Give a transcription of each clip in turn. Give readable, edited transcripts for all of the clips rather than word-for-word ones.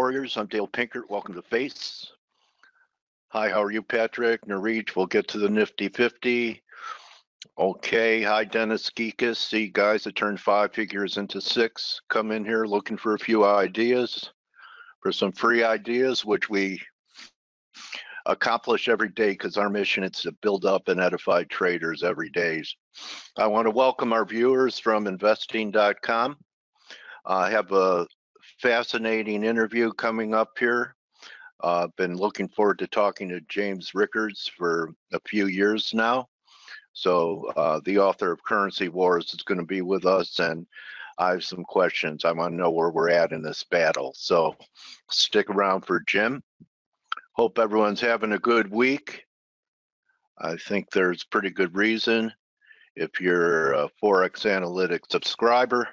Warriors. I'm Dale Pinkert. Welcome to FACE. Hi, how are you, Patrick? Narij, we'll get to the Nifty 50. Okay, hi, Dennis Geekus. See guys that turned 5 figures into 6 come in here looking for a few ideas, for some free ideas, which we accomplish every day because our mission is to build up and edify traders every day. I want to welcome our viewers from investing.com. I have a fascinating interview coming up here. I've been looking forward to talking to James Rickards for a few years now. So the author of Currency Wars is going to be with us, and I have some questions. I want to know where we're at in this battle. So stick around for Jim. Hope everyone's having a good week. I think there's pretty good reason. If you're a ForexAnalytix subscriber,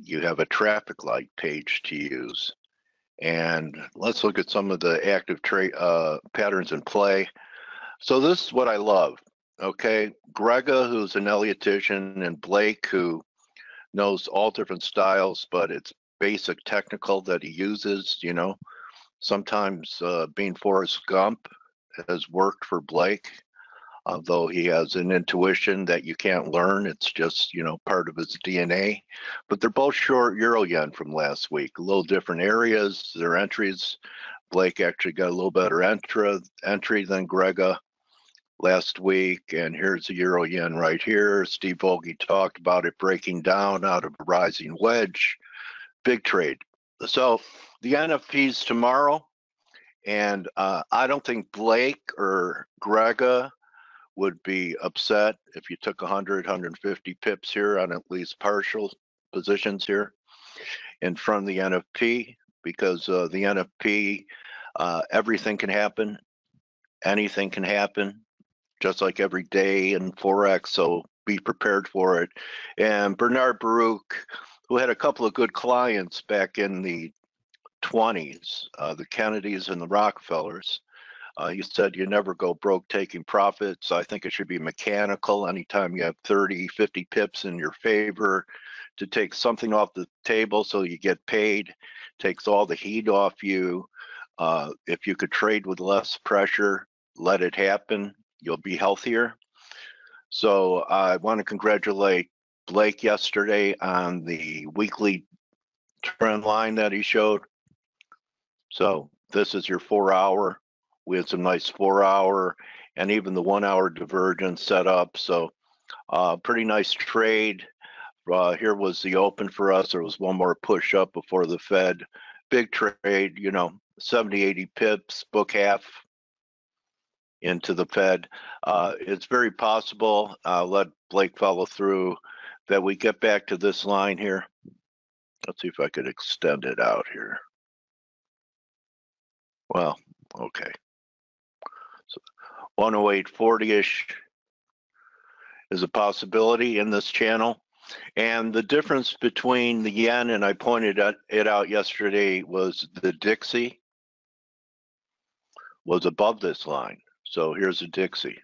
you have a traffic light page to use. And let's look at some of the active trade patterns in play. So this is what I love, okay? Grega, who's an Elliotician, and Blake, who knows all different styles, but it's basic technical that he uses, you know. Sometimes being Forrest Gump has worked for Blake, although he has an intuition that you can't learn. It's just, you know, part of his DNA. But they're both short Euro Yen from last week, a little different areas, their entries. Blake actually got a little better entry than Grega last week, and here's the Euro Yen right here. Steve Volge talked about it breaking down out of a rising wedge. Big trade. So the NFP's tomorrow, and I don't think Blake or Grega would be upset if you took 100, 150 pips here on at least partial positions here in front of the NFP, because the NFP, everything can happen, anything can happen, just like every day in Forex, so be prepared for it. And Bernard Baruch, who had a couple of good clients back in the 20s, the Kennedys and the Rockefellers, he said you never go broke taking profits. I think it should be mechanical. Anytime you have 30, 50 pips in your favor, to take something off the table so you get paid, takes all the heat off you. If you could trade with less pressure, let it happen. You'll be healthier. So I want to congratulate Blake yesterday on the weekly trend line that he showed. So this is your 4-hour. We had some nice 4-hour and even the 1-hour divergence set up. So pretty nice trade. Here was the open for us. There was one more push up before the Fed. Big trade, you know, 70, 80 pips, book half into the Fed. It's very possible, let Blake follow through, that we get back to this line here. Let's see if I could extend it out here. Well, okay. So 108.40-ish is a possibility in this channel. And the difference between the yen, and I pointed it out yesterday, was the Dixie was above this line. So here's a Dixie.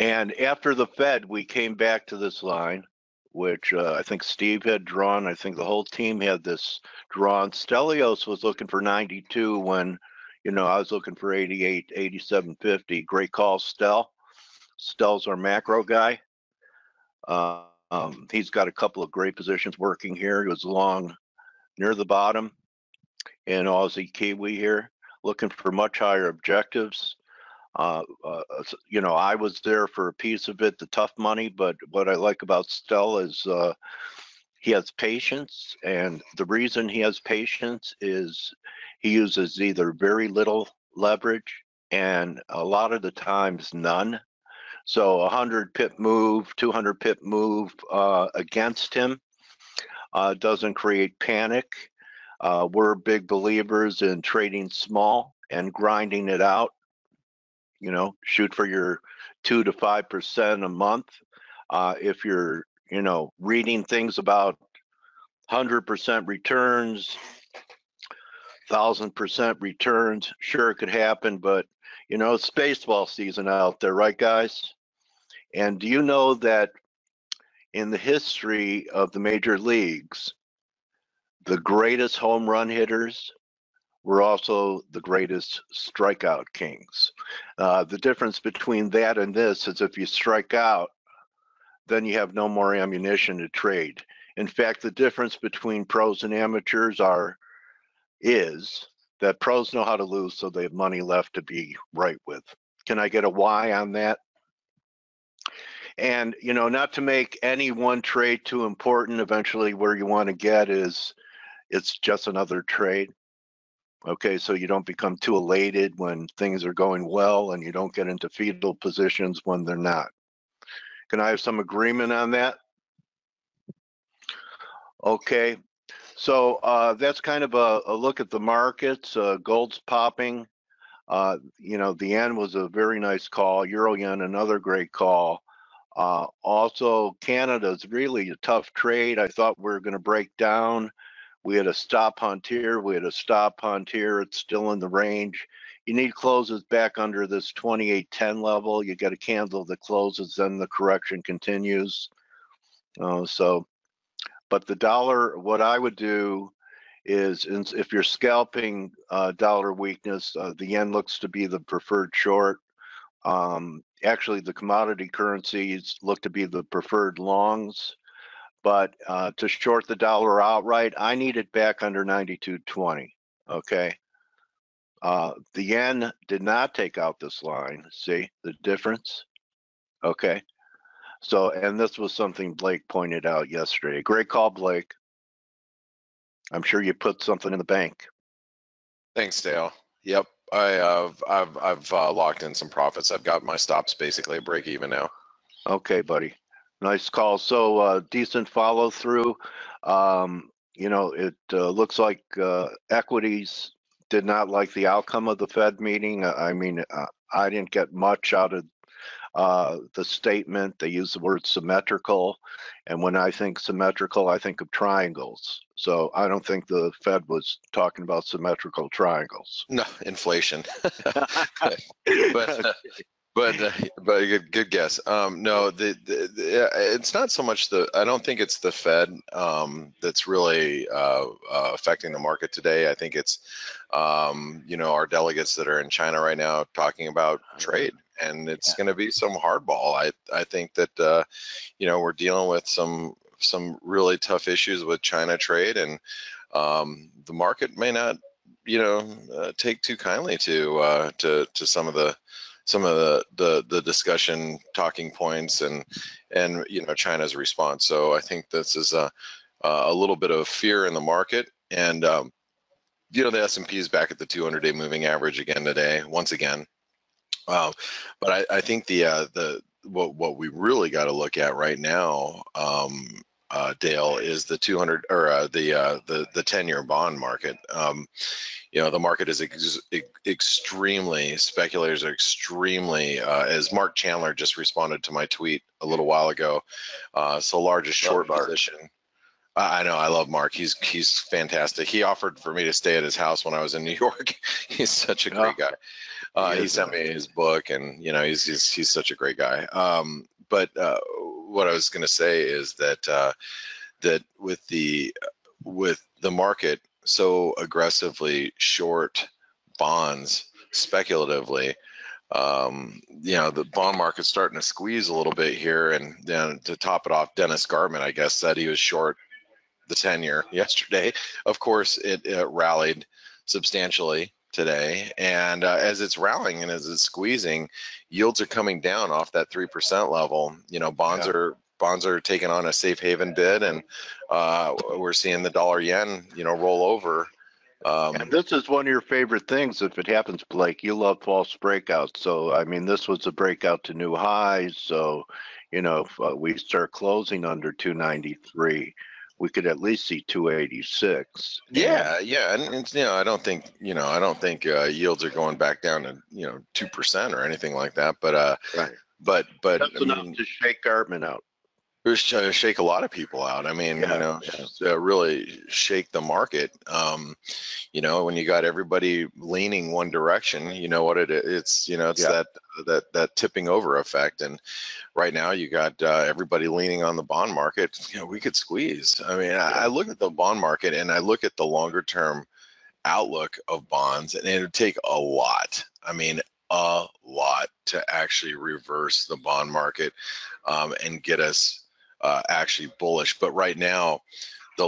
And after the Fed, we came back to this line, which I think Steve had drawn. I think the whole team had this drawn. Stelios was looking for 92 when, you know, I was looking for 88, 87.50. Great call, Stel. Stel's our macro guy. He's got a couple of great positions working here. He was long near the bottom in Aussie Kiwi here, looking for much higher objectives. You know, I was there for a piece of it, the tough money, but what I like about Stel is he has patience, and the reason he has patience is he uses either very little leverage and a lot of the times none. So 100 pip move, 200 pip move against him doesn't create panic. We're big believers in trading small and grinding it out. You know, shoot for your 2 to 5% a month. If you're, you know, reading things about 100% returns, 1,000% returns, sure, it could happen, but you know, it's baseball season out there, right, guys? And do you know that in the history of the major leagues, the greatest home run hitters were also the greatest strikeout kings. The difference between that and this is if you strike out, then you have no more ammunition to trade. In fact, the difference between pros and amateurs is that pros know how to lose, so they have money left to be right with. Can I get a Y on that? And, you know, not to make any one trade too important, eventually where you want to get is it's just another trade. Okay, so you don't become too elated when things are going well and you don't get into fetal positions when they're not. Can I have some agreement on that? Okay, so that's kind of a look at the markets. Gold's popping. You know, the yen was a very nice call. Euro yen, another great call. Also, Canada's really a tough trade. I thought we were going to break down. We had a stop hunt here. We had a stop hunt here. It's still in the range. You need closes back under this 28.10 level. You get a candle that closes, then the correction continues. But the dollar, what I would do is if you're scalping dollar weakness, the yen looks to be the preferred short. Actually, the commodity currencies look to be the preferred longs. But to short the dollar outright, I need it back under 92.20. Okay. The yen did not take out this line. See the difference? Okay. So, and this was something Blake pointed out yesterday. Great call, Blake. I'm sure you put something in the bank. Thanks, Dale. Yep, I've locked in some profits. I've got my stops basically at break even now. Okay, buddy. Nice call. So decent follow through. You know, it looks like equities did not like the outcome of the Fed meeting. I mean, I didn't get much out of the statement. They use the word symmetrical. And when I think symmetrical, I think of triangles. So I don't think the Fed was talking about symmetrical triangles. No, inflation. But good guess. No, it's not so much I don't think it's the Fed that's really affecting the market today. I think it's you know, our delegates that are in China right now talking about trade, and it's going to be some hardball. I think that you know, we're dealing with some really tough issues with China trade, and the market may not, you know, take too kindly to some of the discussion talking points and you know, China's response. So I think this is a little bit of fear in the market, and you know, the S&P is back at the 200-day moving average again today, once again. But I think what we really got to look at right now, Dale, is the 200 or the 10-year bond market. You know, the market is extremely, speculators are extremely, as Mark Chandler just responded to my tweet a little while ago, so largest short position. I know, I love Mark. He's fantastic. He offered for me to stay at his house when I was in New York. He's such a great guy. He sent me his book, and you know, he's such a great guy. But what I was going to say is that that with the market so aggressively short bonds speculatively, you know, the bond market's starting to squeeze a little bit here. And then to top it off, Dennis Gartman, I guess, said he was short the 10-year yesterday. Of course, it rallied substantially today, and as it's rallying and as it's squeezing, yields are coming down off that 3% level. You know, bonds are taking on a safe haven bid, and we're seeing the dollar yen, you know, roll over. And this is one of your favorite things. If it happens, Blake, you love false breakouts. So I mean, this was a breakout to new highs. So, you know, if we start closing under 293, we could at least see 286. Yeah, and you know, I don't think yields are going back down to 2% or anything like that. But right. but that's enough to shake Gartman out. shake a lot of people out. I mean, Yeah, really shake the market. When you got everybody leaning one direction, you know what it's yeah. that tipping over effect. And right now you got everybody leaning on the bond market. We could squeeze. I mean, I look at the bond market and I look at the longer term outlook of bonds, and it would take a lot. I mean, a lot to actually reverse the bond market and get us actually bullish. But right now, the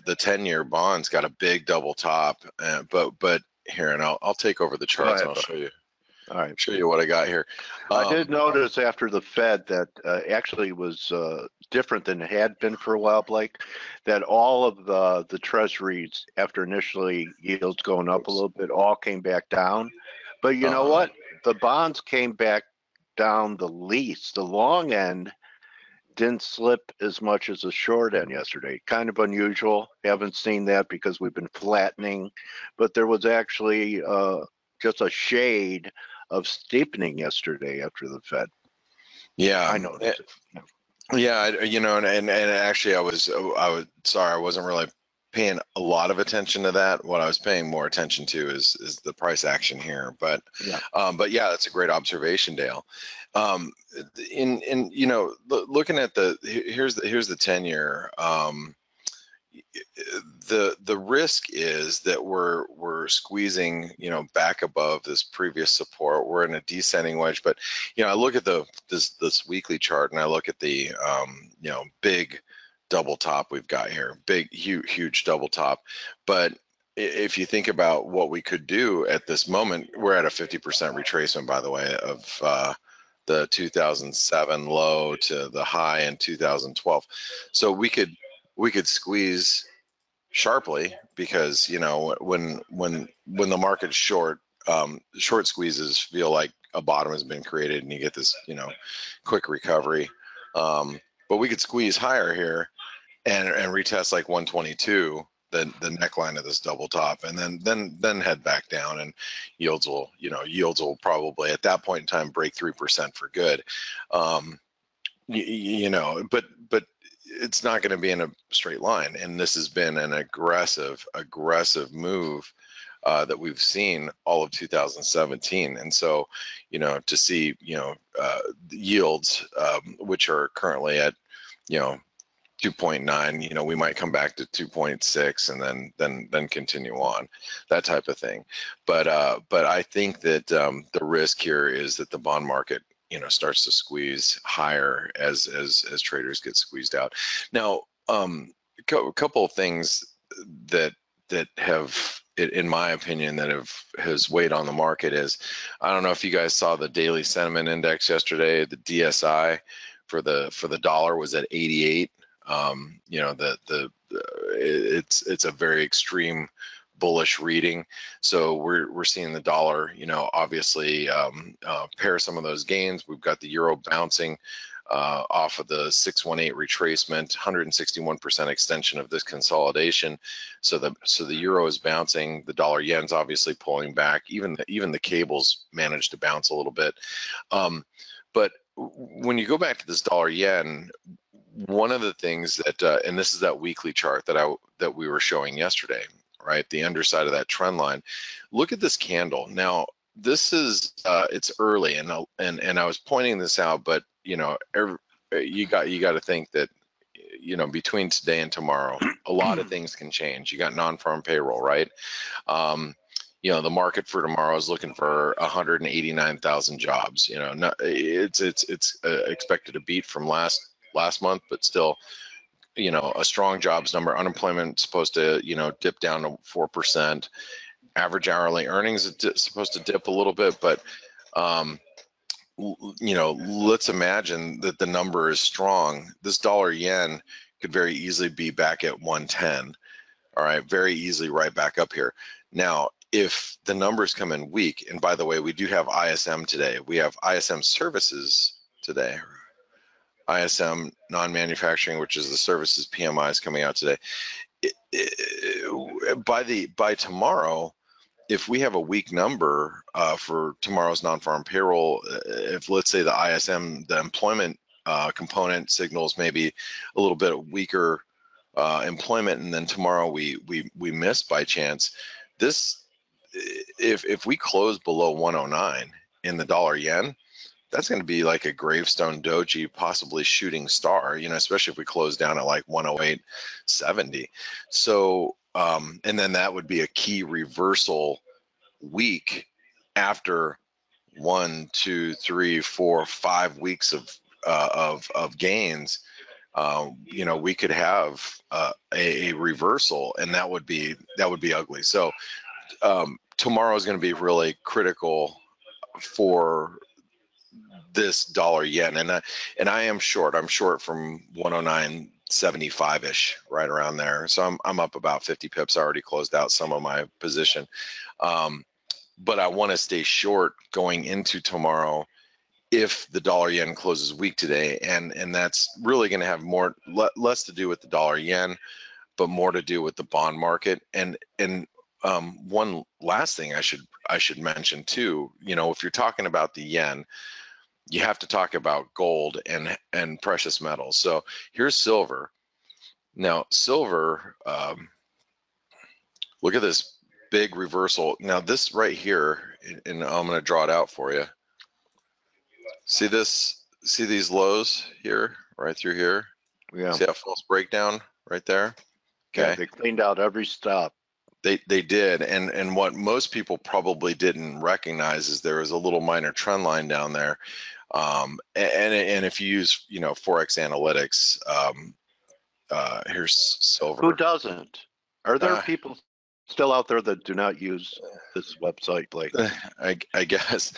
10-year bonds got a big double top. But here, and I'll take over the charts and I'll show you. All right. Show you what I got here. I did notice after the Fed that actually was different than it had been for a while, Blake, that all of the treasuries, after initially yields going up a little bit, all came back down. But you know what? The bonds came back down the least. The long end didn't slip as much as the short end yesterday. Kind of unusual. Haven't seen that because we've been flattening, but there was actually just a shade of steepening yesterday after the Fed. Yeah, I noticed it. Yeah, and actually I was sorry, I wasn't really paying a lot of attention to that. What I was paying more attention to is the price action here. But yeah, that's a great observation, Dale. Looking at here's the 10-year. The risk is that we're squeezing back above this previous support. We're in a descending wedge, but I look at this weekly chart and I look at the big double top we've got here, big huge double top. But if you think about what we could do at this moment, we're at a 50% retracement, by the way, of the 2007 low to the high in 2012. So we could squeeze sharply because when the market's short, short squeezes feel like a bottom has been created and you get this quick recovery. But we could squeeze higher here and retest like 122, the neckline of this double top, and then head back down, and yields will probably at that point in time break 3% for good. But it's not going to be in a straight line, and this has been an aggressive move that we've seen all of 2017. And so to see yields which are currently at 2.9, we might come back to 2.6 and then continue on, that type of thing. But I think that the risk here is that the bond market starts to squeeze higher as traders get squeezed out. Now, a couple of things that have, in my opinion, that has weighed on the market is, I don't know if you guys saw the daily sentiment index yesterday. The DSI for the dollar was at 88. It's a very extreme bullish reading. So we're seeing the dollar, obviously pair some of those gains. We've got the euro bouncing off of the 618 retracement, 161% extension of this consolidation. So the euro is bouncing, the dollar yen's obviously pulling back. Even the cables managed to bounce a little bit. But when you go back to this dollar yen, one of the things that and this is that weekly chart that we were showing yesterday, right? The underside of that trend line. Look at this candle. Now, this is it's early, and I was pointing this out, but you got to think that between today and tomorrow, a lot of things can change. You got non-farm payroll, right? The market for tomorrow is looking for 189,000 jobs. It's expected to beat from last month, but still, a strong jobs number. Unemployment supposed to, dip down to 4%. Average hourly earnings is supposed to dip a little bit, but let's imagine that the number is strong. This dollar yen could very easily be back at 110. All right, very easily right back up here. Now, if the numbers come in weak, and by the way, we do have ISM today. We have ISM services today. ISM non-manufacturing, which is the services PMI, is coming out today. By tomorrow, if we have a weak number for tomorrow's non-farm payroll, if let's say the ISM, the employment component signals maybe a little bit weaker employment, and then tomorrow we miss by chance. This, if we close below 109 in the dollar yen, that's going to be like a gravestone doji, possibly shooting star, you know, especially if we close down at like 108.70. So, and then that would be a key reversal week after 1, 2, 3, 4, 5 weeks of gains. You know, we could have a reversal, and that would be ugly. So tomorrow is going to be really critical for this dollar yen, and I am short. I'm short from 109.75 ish, right around there. So I'm up about 50 pips. I already closed out some of my position, but I want to stay short going into tomorrow if the dollar yen closes weak today, and that's really going to have less to do with the dollar yen, but more to do with the bond market. And one last thing I should mention too, you know, if you're talking about the yen, you have to talk about gold and precious metals. So here's silver. Now silver, look at this big reversal. Now this right here, and I'm going to draw it out for you. See this? See these lows here, right through here? Yeah. See that false breakdown right there? Okay. Yeah, they cleaned out every stop. They did, and what most people probably didn't recognize is there was a little minor trend line down there, and if you use, you know, ForexAnalytix, here's silver. Who doesn't? Are there people still out there that do not use this website? Like, I guess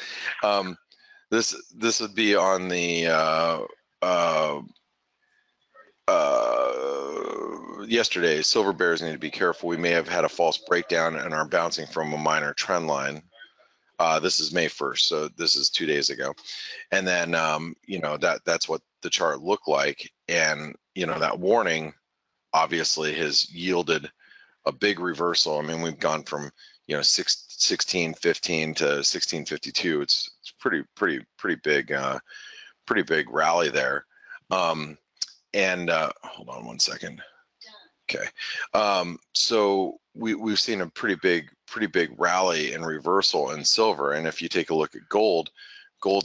this would be on the yesterday. Silver bears need to be careful. We may have had a false breakdown and are bouncing from a minor trend line. This is May 1st, so this is 2 days ago. And then you know, that's what the chart looked like, and you know, that warning obviously has yielded a big reversal. I mean, we've gone from, you know, 16.15 to 16.52. It's pretty big rally there. And hold on one second. Okay, so we've seen a pretty big rally and reversal in silver. And if you take a look at gold's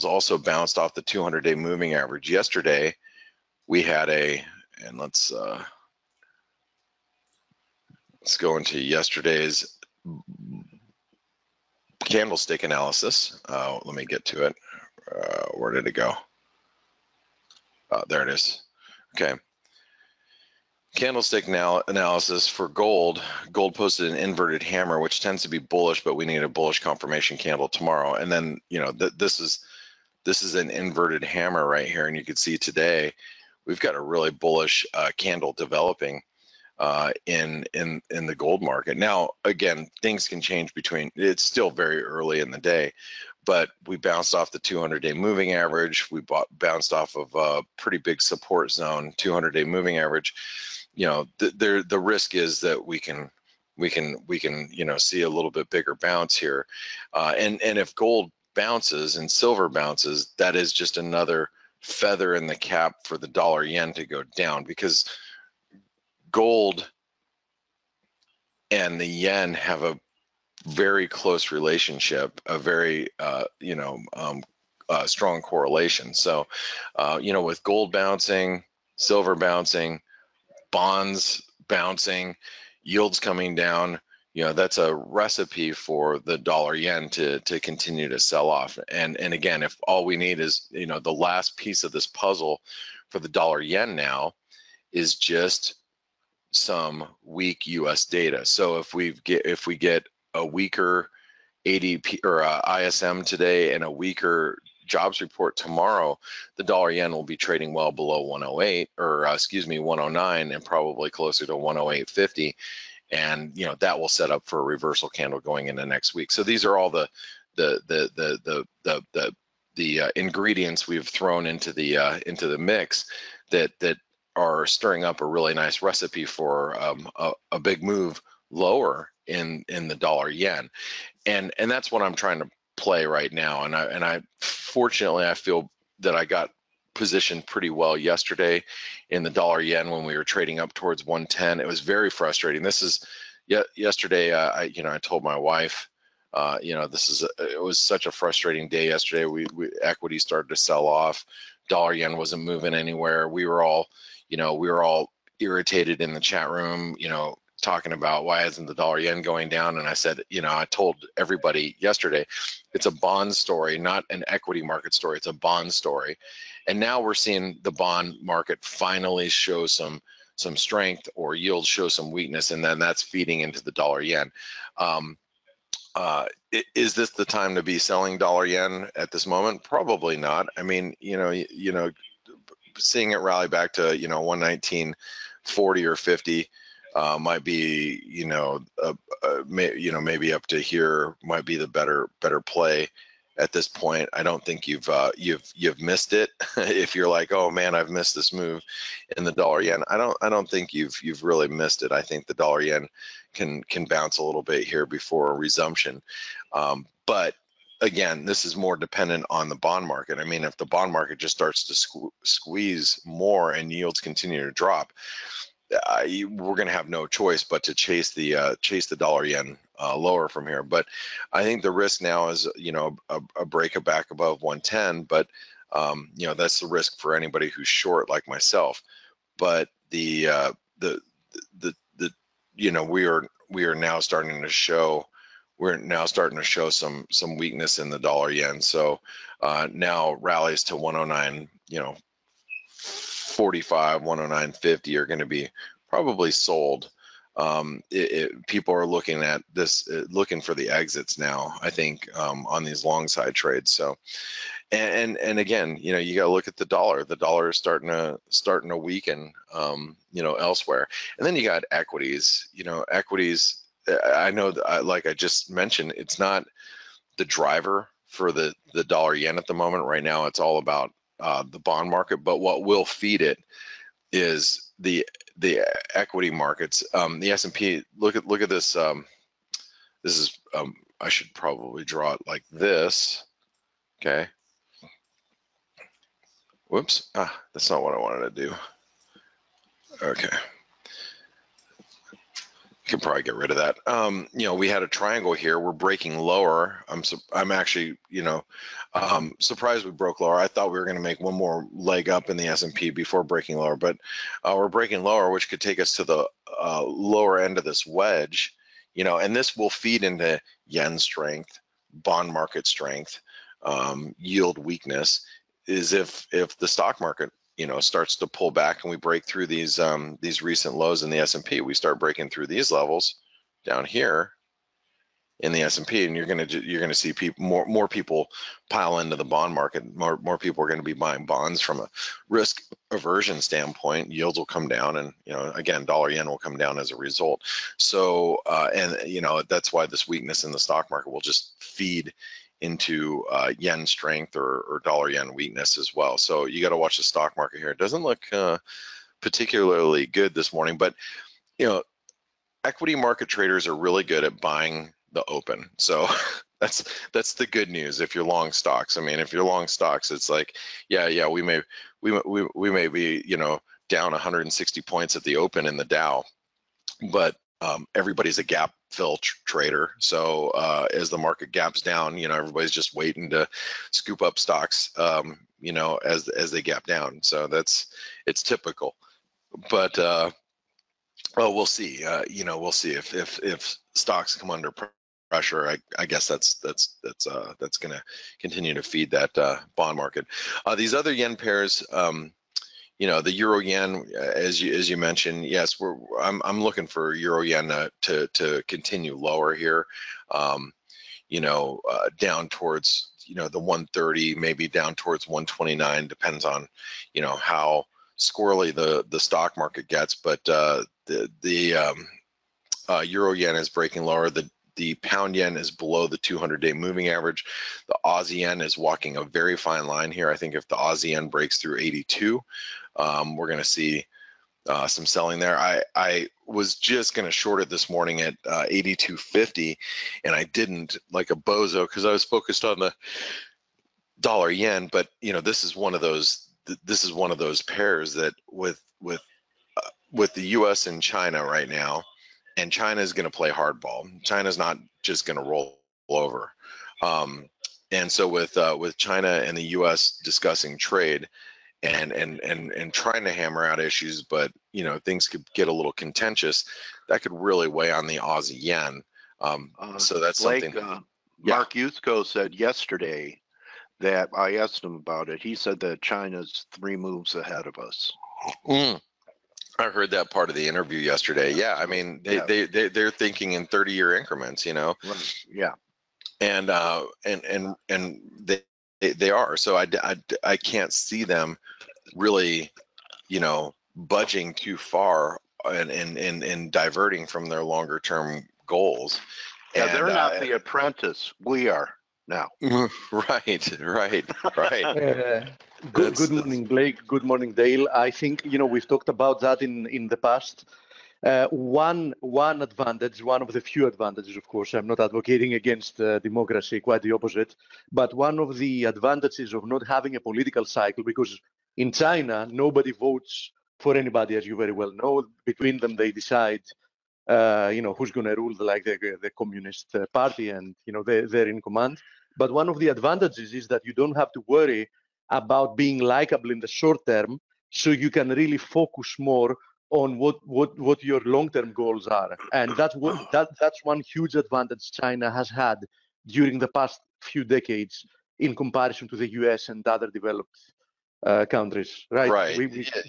also bounced off the 200-day moving average. Yesterday we had and let's go into yesterday's candlestick analysis. Let me get to it. Where did it go? There it is. Okay. Candlestick analysis for gold. Gold posted an inverted hammer, which tends to be bullish, but we need a bullish confirmation candle tomorrow. And then, you know, this is an inverted hammer right here, and you can see today we've got a really bullish candle developing in the gold market. Now, again, things can change it's still very early in the day, but we bounced off the 200-day moving average. We bounced off of a pretty big support zone, 200-day moving average. You know, the risk is that we can you know, see a little bit bigger bounce here, and if gold bounces and silver bounces, that is just another feather in the cap for the dollar yen to go down, because gold and the yen have a very close relationship, a very you know, strong correlation. So you know, with gold bouncing, silver bouncing, bonds bouncing, yields coming down, you know, that's a recipe for the dollar yen to continue to sell off. And again, if all we need is, you know, the last piece of this puzzle for the dollar yen now is just some weak US data. So if we get a weaker ADP or ISM today and a weaker jobs report tomorrow, the dollar yen will be trading well below 108, or excuse me, 109, and probably closer to 108.50, and you know, that will set up for a reversal candle going into next week. So these are all the ingredients we've thrown into the mix that are stirring up a really nice recipe for a big move lower in the dollar yen, and that's what I'm trying to play right now. And I fortunately, I feel that I got positioned pretty well yesterday in the dollar yen when we were trading up towards 110. It was very frustrating. This is yesterday. I told my wife, it was such a frustrating day yesterday. Equity started to sell off. Dollar yen wasn't moving anywhere. We were all irritated in the chat room, talking about why isn't the dollar yen going down? And I said, I told everybody yesterday, it's a bond story, not an equity market story. It's a bond story. And now we're seeing the bond market finally show some strength, or yields show some weakness, and then that's feeding into the dollar yen. Is this the time to be selling dollar yen at this moment? Probably not. I mean, seeing it rally back to 119.40 or 50 might be maybe up to here might be the better play at this point. I don't think you've missed it. If you're like, oh man, I've missed this move in the dollar yen, I don't think you've really missed it. I think the dollar yen can bounce a little bit here before a resumption, but again, this is more dependent on the bond market. I mean, if the bond market just starts to squeeze more and yields continue to drop, we're going to have no choice but to chase the dollar yen lower from here. But I think the risk now is a break back above 110. But that's the risk for anybody who's short like myself. But we are now starting to show. We're now starting to show some weakness in the dollar yen. So now rallies to 109, 45, 109.50 are going to be probably sold. People are looking at this, looking for the exits now, I think, on these long side trades. So, and again, you got to look at the dollar. The dollar is starting to weaken, elsewhere. And then you got equities. Equities. I know that, like I just mentioned, it's not the driver for the dollar yen at the moment. Right now, it's all about the bond market. But what will feed it is the equity markets. The S&P. Look at this. This is. I should probably draw it like this. Okay. Whoops. That's not what I wanted to do. Okay. Can probably get rid of that. We had a triangle here. We're breaking lower. I'm actually, surprised we broke lower. I thought we were going to make one more leg up in the S&P before breaking lower, but we're breaking lower, which could take us to the lower end of this wedge, and this will feed into yen strength, bond market strength, yield weakness. Is if the stock market starts to pull back and we break through these recent lows in the S&P, we start breaking through these levels down here in the S&P, and you're gonna see more people pile into the bond market. More people are going to be buying bonds from a risk aversion standpoint. Yields will come down, and again, dollar yen will come down as a result. So that's why this weakness in the stock market will just feed into yen strength or dollar yen weakness as well. So you got to watch the stock market here. It doesn't look particularly good this morning, but equity market traders are really good at buying the open. So that's the good news if you're long stocks. I mean, if you're long stocks, it's like, yeah, we may be down 160 points at the open in the Dow, but everybody's a gap fill trader. So as the market gaps down, everybody's just waiting to scoop up stocks, as they gap down. So it's typical. But we'll see. We'll see if stocks come under pressure. I guess that's going to continue to feed that bond market. These other yen pairs. The euro yen, as you mentioned, yes, I'm looking for euro yen to continue lower here, down towards the 130, maybe down towards 129, depends on how squirrely the stock market gets. But the euro yen is breaking lower. The pound yen is below the 200-day moving average. The Aussie yen is walking a very fine line here. I think if the Aussie yen breaks through 82, we're going to see some selling there. I was just going to short it this morning at 82.50, and I didn't, like a bozo, because I was focused on the dollar yen. But this is one of those this is one of those pairs that with the U.S. and China right now, and China is going to play hardball. China's not just going to roll over. And so with China and the U.S. discussing trade and trying to hammer out issues, but things could get a little contentious. That could really weigh on the Aussie yen. So that's Blake, something. Mark Yusko said yesterday that I asked him about it. He said that China's 3 moves ahead of us. I heard that part of the interview yesterday. Yeah, I mean they're thinking in 30-year increments, Right. Yeah. And they are. So I can't see them really, budging too far and diverting from their longer term goals. Yeah, they're not the apprentice. We are now. Right. Good morning, Blake. Good morning, Dale. I think we've talked about that in the past. One advantage, one of the few advantages, of course, I'm not advocating against democracy, quite the opposite, but one of the advantages of not having a political cycle, because in China, nobody votes for anybody, as you very well know. Between them, they decide, who's going to rule, like the Communist Party, and, they're in command. But one of the advantages is that you don't have to worry about being likable in the short term, so you can really focus more on what your long-term goals are. And that's one huge advantage China has had during the past few decades in comparison to the US and other developed countries, right? Right.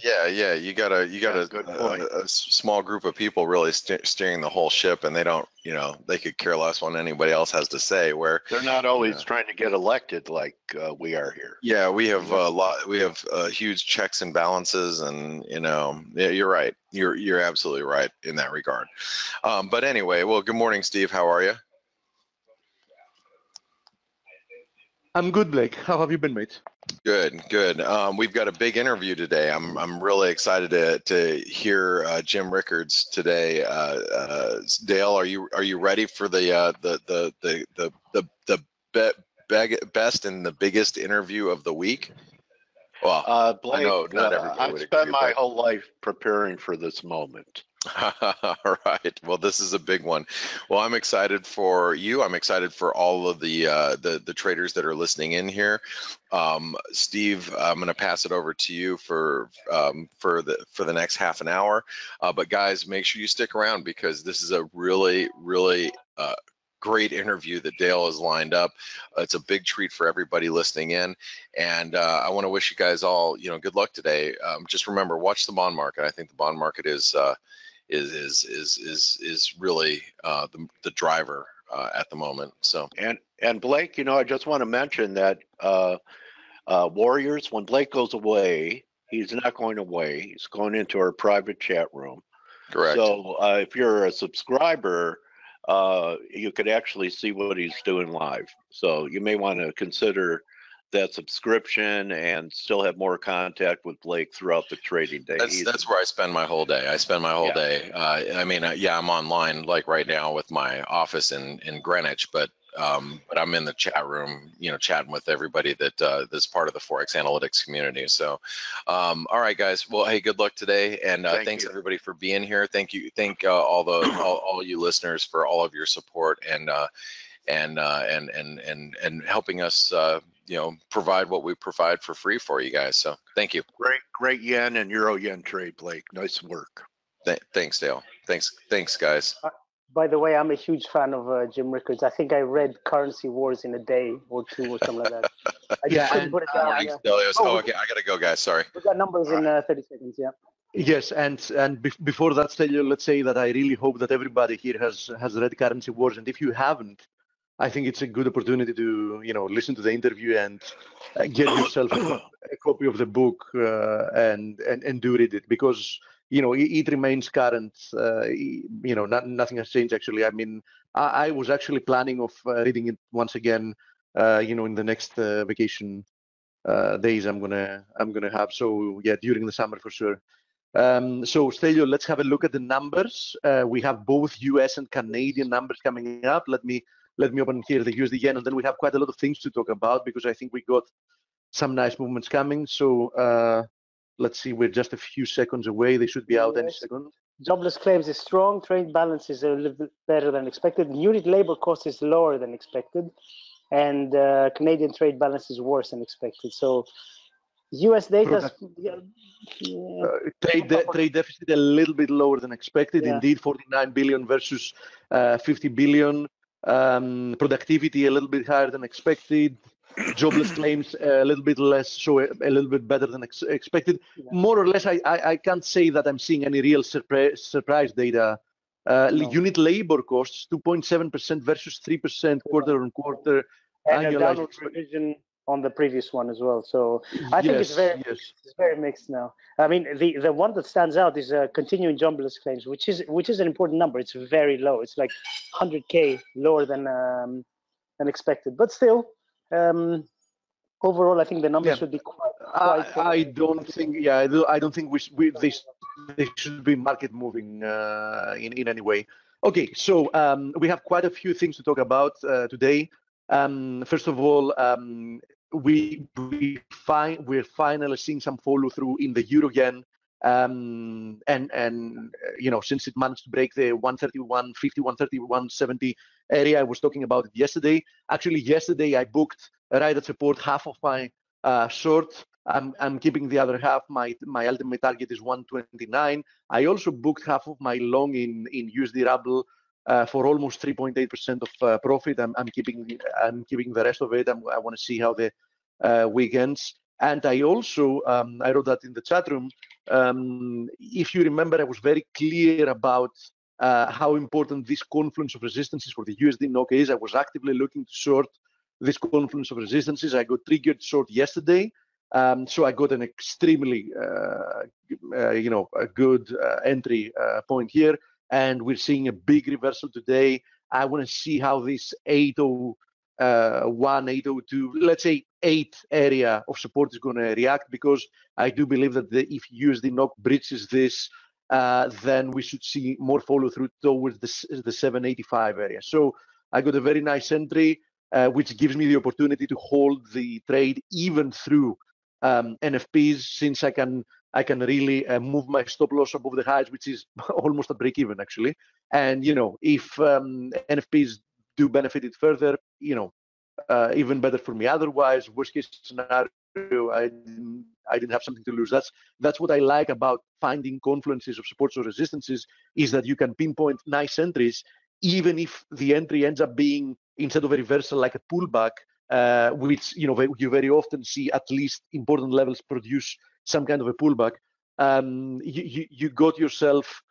Yeah. You got a small group of people really steering the whole ship, and they don't, they could care less what anybody else has to say. Where they're not always trying to get elected like we are here. Yeah, we have huge checks and balances, and you're right. You're absolutely right in that regard. But anyway, well, good morning, Steve. How are you? I'm good, Blake. How have you been, mate? Good. We've got a big interview today. I'm really excited to hear Jim Rickards today. Dale, are you ready for the best and the biggest interview of the week? Well, Blake, I know not everybody I've would spent agree, my whole life preparing for this moment. All right. Well, this is a big one. Well, I'm excited for you. I'm excited for all of the traders that are listening in here. Steve, I'm going to pass it over to you for the next half an hour. But guys, make sure you stick around, because this is a really great interview that Dale has lined up. It's a big treat for everybody listening in, and I want to wish you guys all good luck today. Just remember, watch the bond market. I think the bond market is really the driver at the moment. So and Blake, I just want to mention that Warriors, when Blake goes away, he's not going away. He's going into our private chat room. Correct. So if you're a subscriber, you could actually see what he's doing live. So you may want to consider that subscription and still have more contact with Blake throughout the trading day. That's where I spend my whole day. I spend my whole day. I'm online like right now with my office in Greenwich, but I'm in the chat room, chatting with everybody that's part of the ForexAnalytix community. So, all right, guys. Well, hey, good luck today, and thanks everybody for being here. Thank all you listeners for all of your support and helping us, provide what we provide for free for you guys. So, thank you. Great yen and euro yen trade, Blake. Nice work. Thanks, Dale. Thanks, guys. By the way, I'm a huge fan of Jim Rickards. I think I read Currency Wars in a day or two or something like that. I just couldn't put it down. Okay, I gotta go, guys. Sorry. We got numbers in 30 seconds. Yeah. Yes, and before that, let's say that I really hope that everybody here has read Currency Wars, and if you haven't, I think it's a good opportunity to listen to the interview and get yourself a copy of the book and do read it, because it remains current. Nothing has changed actually. I mean, I was actually planning of reading it once again. In the next vacation days I'm gonna have. So yeah, during the summer for sure. So Stelio, let's have a look at the numbers. We have both US and Canadian numbers coming up. Let me open here the USD yen, and then we have quite a lot of things to talk about, because I think we got some nice movements coming. So let's see, we're just a few seconds away. They should be out any second. Jobless claims is strong. Trade balance is a little bit better than expected. Unit labor cost is lower than expected, and Canadian trade balance is worse than expected. So U.S. data. Trade deficit a little bit lower than expected. Yeah. Indeed, 49 billion versus 50 billion. Productivity a little bit higher than expected. Jobless claims a little bit less, so a little bit better than expected. Yeah. More or less, I can't say that I'm seeing any real surprise data. No. Unit labor costs 2.7% versus 3% quarter on quarter. And a downward revision on the previous one as well. So I think it's very mixed now. I mean, the one that stands out is continuing jobless claims, which is an important number. It's very low. It's like 100K lower than expected, but still. Overall, I think the numbers should be quite. I don't think. Yeah, I don't think they should be market moving in any way. Okay, so we have quite a few things to talk about today. First of all, we're finally seeing some follow through in the euro yen. And since it managed to break the 131.50, 131.70 area, I was talking about it yesterday. Actually, yesterday I booked right at support half of my short. I'm keeping the other half. My ultimate target is 129. I also booked half of my long in USD ruble for almost 3.8% of profit. I'm keeping the rest of it. I want to see how the weekends. And I also I wrote that in the chat room. If you remember, I was very clear about how important this confluence of resistances for the USD NOK is. I was actively looking to short this confluence of resistances. I got triggered short yesterday, so I got an extremely, a good entry point here, and we're seeing a big reversal today. I want to see how this 801, 802, let's say 8 area of support is going to react, because I do believe that if USD NOK breaches this, then we should see more follow through towards the 785 area. So I got a very nice entry, which gives me the opportunity to hold the trade even through NFPs, since I can really move my stop loss above the highs, which is almost a break even actually. And if NFPs do benefit it further, even better for me. Otherwise, worst case scenario, I didn't have something to lose. That's what I like about finding confluences of supports or resistances, is that you can pinpoint nice entries, even if the entry ends up being, instead of a reversal, like a pullback, which you very often see at least important levels produce some kind of a pullback. You got yourself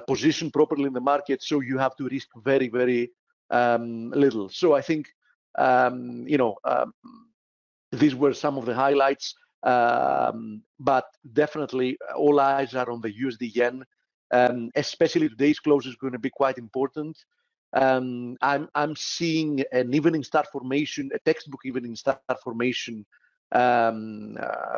positioned properly in the market, so you have to risk very, very little. So I think these were some of the highlights, but definitely all eyes are on the USD yen. Especially today's close is going to be quite important. I'm seeing an evening star formation, a textbook evening star formation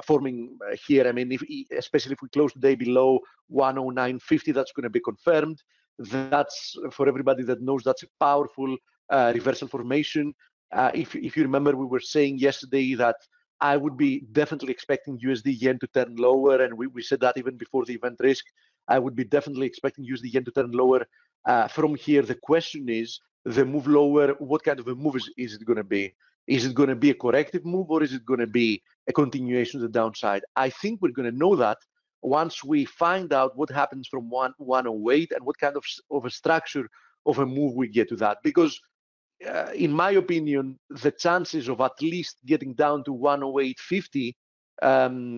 forming here. I mean, especially if we close today below 109.50, that's going to be confirmed. That's, for everybody that knows, that's a powerful reversal formation. If you remember, we were saying yesterday that I would be definitely expecting USD yen to turn lower, and we said that even before the event risk. I would be definitely expecting USD yen to turn lower from here. The question is, the move lower, what kind of a move is it going to be? Is it going to be a corrective move, or is it going to be a continuation of the downside? I think we're going to know that once we find out what happens from 108 and what kind of a structure of a move we get to that. Because in my opinion, the chances of at least getting down to 108.50,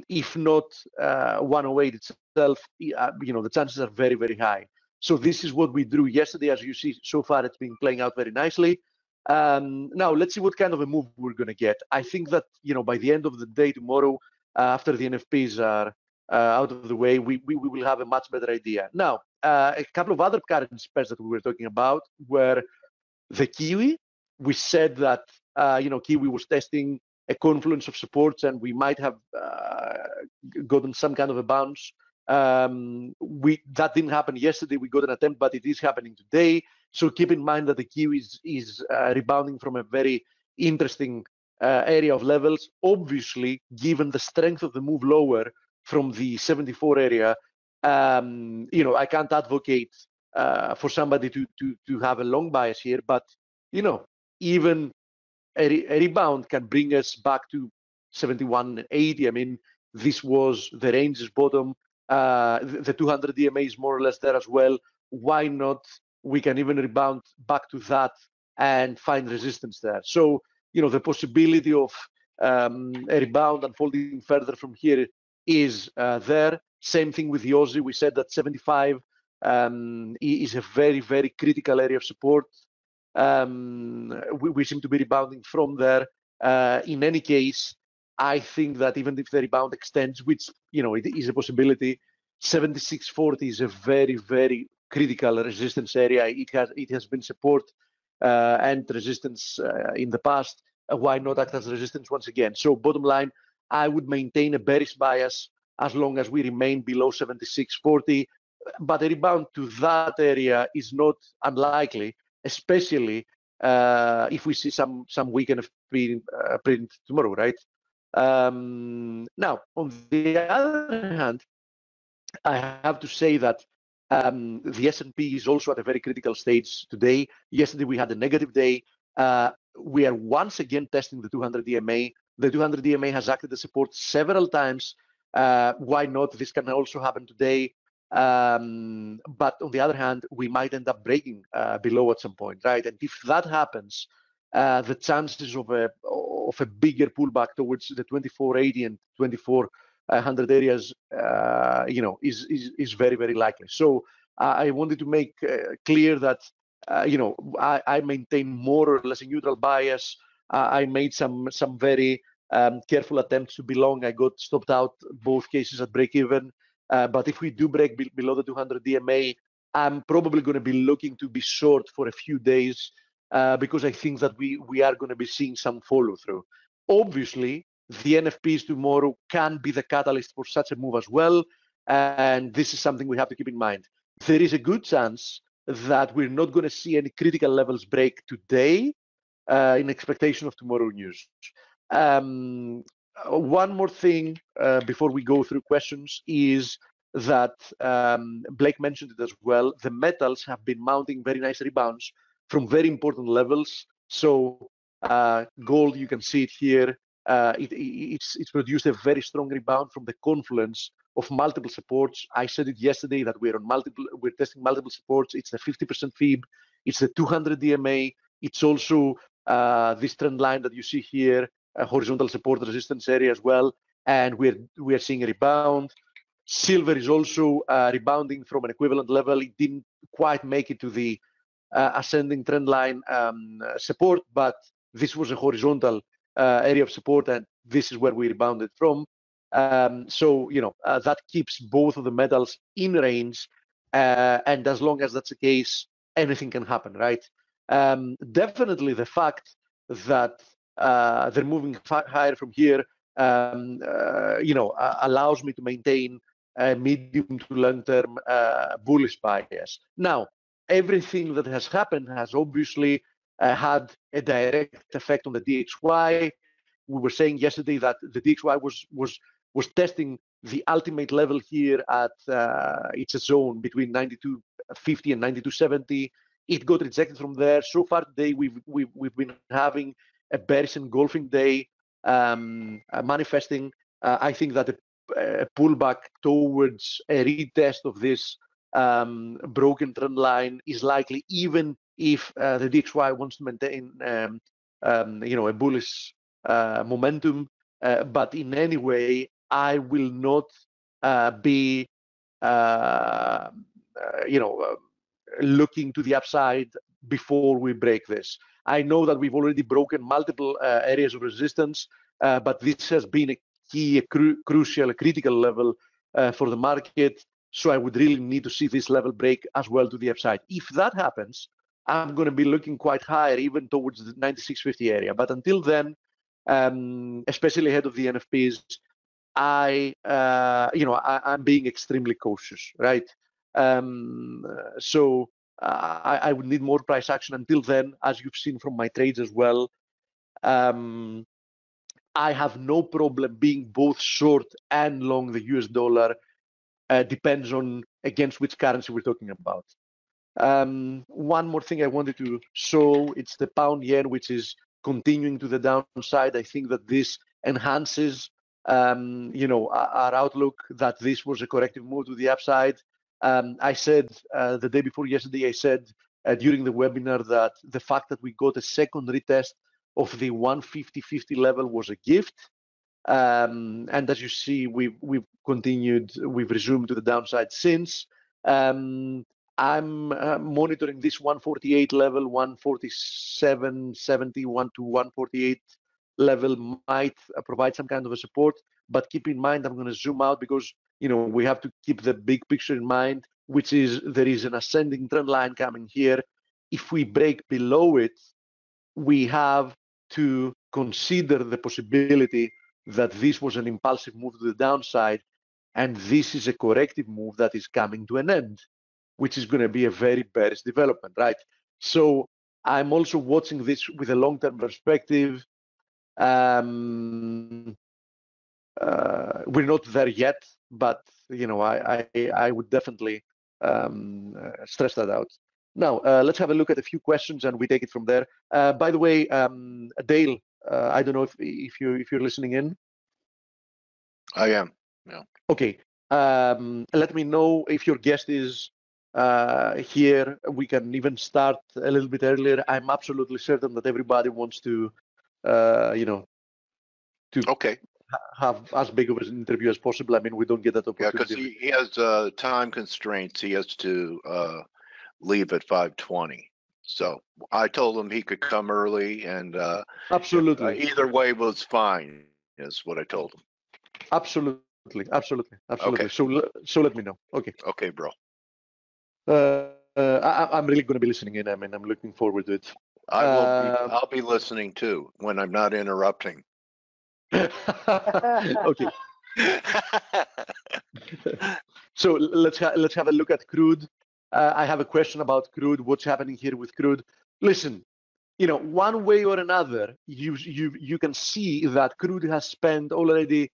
if not 108 itself, the chances are very, very high. So this is what we drew yesterday. As you see, so far it's been playing out very nicely. Now let's see what kind of a move we're going to get. I think that by the end of the day tomorrow, after the NFPs are out of the way, we will have a much better idea. Now, a couple of other currency pairs that we were talking about were the Kiwi. We said that Kiwi was testing a confluence of supports, and we might have gotten some kind of a bounce. That didn't happen yesterday. We got an attempt, but it is happening today. So keep in mind that the Kiwi is rebounding from a very interesting area of levels. Obviously, given the strength of the move lower from the 74 area, I can't advocate for somebody to have a long bias here, but even a rebound can bring us back to 71.80. I mean, this was the range's bottom. The 200 DMA is more or less there as well. Why not? We can even rebound back to that and find resistance there. So, the possibility of a rebound unfolding further from here is there. Same thing with the Aussie. We said that 75 is a very, very critical area of support. We seem to be rebounding from there. In any case, I think that even if the rebound extends, which it is a possibility, 76.40 is a very, very critical resistance area. It has been support and resistance in the past. Why not act as resistance once again? So bottom line, I would maintain a bearish bias as long as we remain below 76.40. But a rebound to that area is not unlikely, especially if we see some weekend print tomorrow, right? Now, on the other hand, I have to say that the S&P is also at a very critical stage today. Yesterday, we had a negative day. We are once again testing the 200 DMA. The 200 DMA has acted as support several times. Why not? This can also happen today. But on the other hand, we might end up breaking below at some point, right? And if that happens, the chances of a bigger pullback towards the 2480 and 2400 areas, is very, very likely. So I wanted to make clear that I maintain more or less a neutral bias. I made some very careful attempts to be long. I got stopped out both cases at break even. But if we do break below the 200 DMA, I'm probably going to be looking to be short for a few days because I think that we are going to be seeing some follow through. Obviously, the NFPs tomorrow can be the catalyst for such a move as well. And this is something we have to keep in mind. There is a good chance that we're not going to see any critical levels break today in expectation of tomorrow news. One more thing before we go through questions is that Blake mentioned it as well. The metals have been mounting very nice rebounds from very important levels. So gold, you can see it here. It's produced a very strong rebound from the confluence of multiple supports. I said it yesterday that we're testing multiple supports. It's the 50% fib. It's the 200 DMA. It's also this trend line that you see here, a horizontal support resistance area as well. And we are seeing a rebound. Silver is also rebounding from an equivalent level. It didn't quite make it to the ascending trend line support, but this was a horizontal area of support, and this is where we rebounded from. So that keeps both of the metals in range, and as long as that's the case, anything can happen, right? Definitely the fact that they're moving higher from here, allows me to maintain a medium to long-term bullish bias. Now, everything that has happened has obviously had a direct effect on the DXY. We were saying yesterday that the DXY was testing the ultimate level here at it's a zone between 92.50 and 92.70. It got rejected from there. So far today, we've been having a bearish engulfing day, manifesting. I think that a pullback towards a retest of this broken trend line is likely, even if the DXY wants to maintain a bullish momentum. But in any way, I will not be looking to the upside before we break this. I know that we've already broken multiple areas of resistance, but this has been a key, crucial, critical level for the market. So I would really need to see this level break as well to the upside. If that happens, I'm going to be looking quite higher, even towards the 96.50 area. But until then, especially ahead of the NFPs, I'm being extremely cautious, right? So I would need more price action. Until then, as you've seen from my trades as well, I'm I have no problem being both short and long the US dollar. Depends on against which currency we're talking about. One more thing I wanted to show, it's the pound yen, which is continuing to the downside. I think that this enhances our outlook that this was a corrective move to the upside. I said the day before yesterday, I said during the webinar that the fact that we got a second retest of the 150.50 level was a gift. And as you see, we've resumed to the downside since. I'm monitoring this 148 level, 147.70, 1 to 148 level might provide some kind of a support. But keep in mind, I'm going to zoom out because we have to keep the big picture in mind, which is there is an ascending trend line coming here. If we break below it, we have to consider the possibility that this was an impulsive move to the downside, and this is a corrective move that is coming to an end, which is going to be a very bearish development, right? So I'm also watching this with a long-term perspective. We're not there yet, but I would definitely stress that out. Now let's have a look at a few questions and we take it from there. By the way, Dale, I don't know if you're listening in. I am. Yeah. Okay. Let me know if your guest is here. We can even start a little bit earlier. I'm absolutely certain that everybody wants to, Okay. have as big of an interview as possible. I mean, we don't get that opportunity. Yeah, because he has time constraints. He has to leave at 5:20. So I told him he could come early, and absolutely, either way was fine. Is what I told him. Absolutely. Okay. So let me know. Okay. Okay, bro. I'm really going to be listening in. I mean, I'm looking forward to it. I'll be listening too when I'm not interrupting. Okay. So let's have a look at crude. I have a question about crude. What's happening here with crude? Listen, one way or another, you can see that crude has spent already,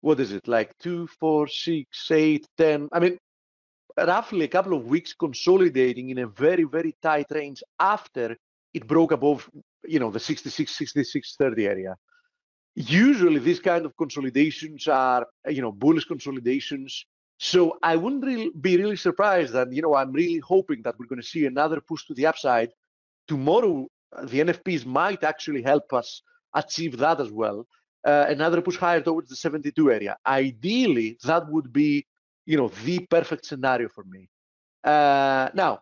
what is it, like 2, 4, 6, 8, 10? I mean, roughly a couple of weeks consolidating in a very, very tight range after it broke above, the 66, 66, 30 area. Usually these kind of consolidations are, bullish consolidations. So I wouldn't be really surprised that, I'm really hoping that we're going to see another push to the upside. Tomorrow, the NFPs might actually help us achieve that as well. Another push higher towards the 72 area. Ideally, that would be, the perfect scenario for me. Now,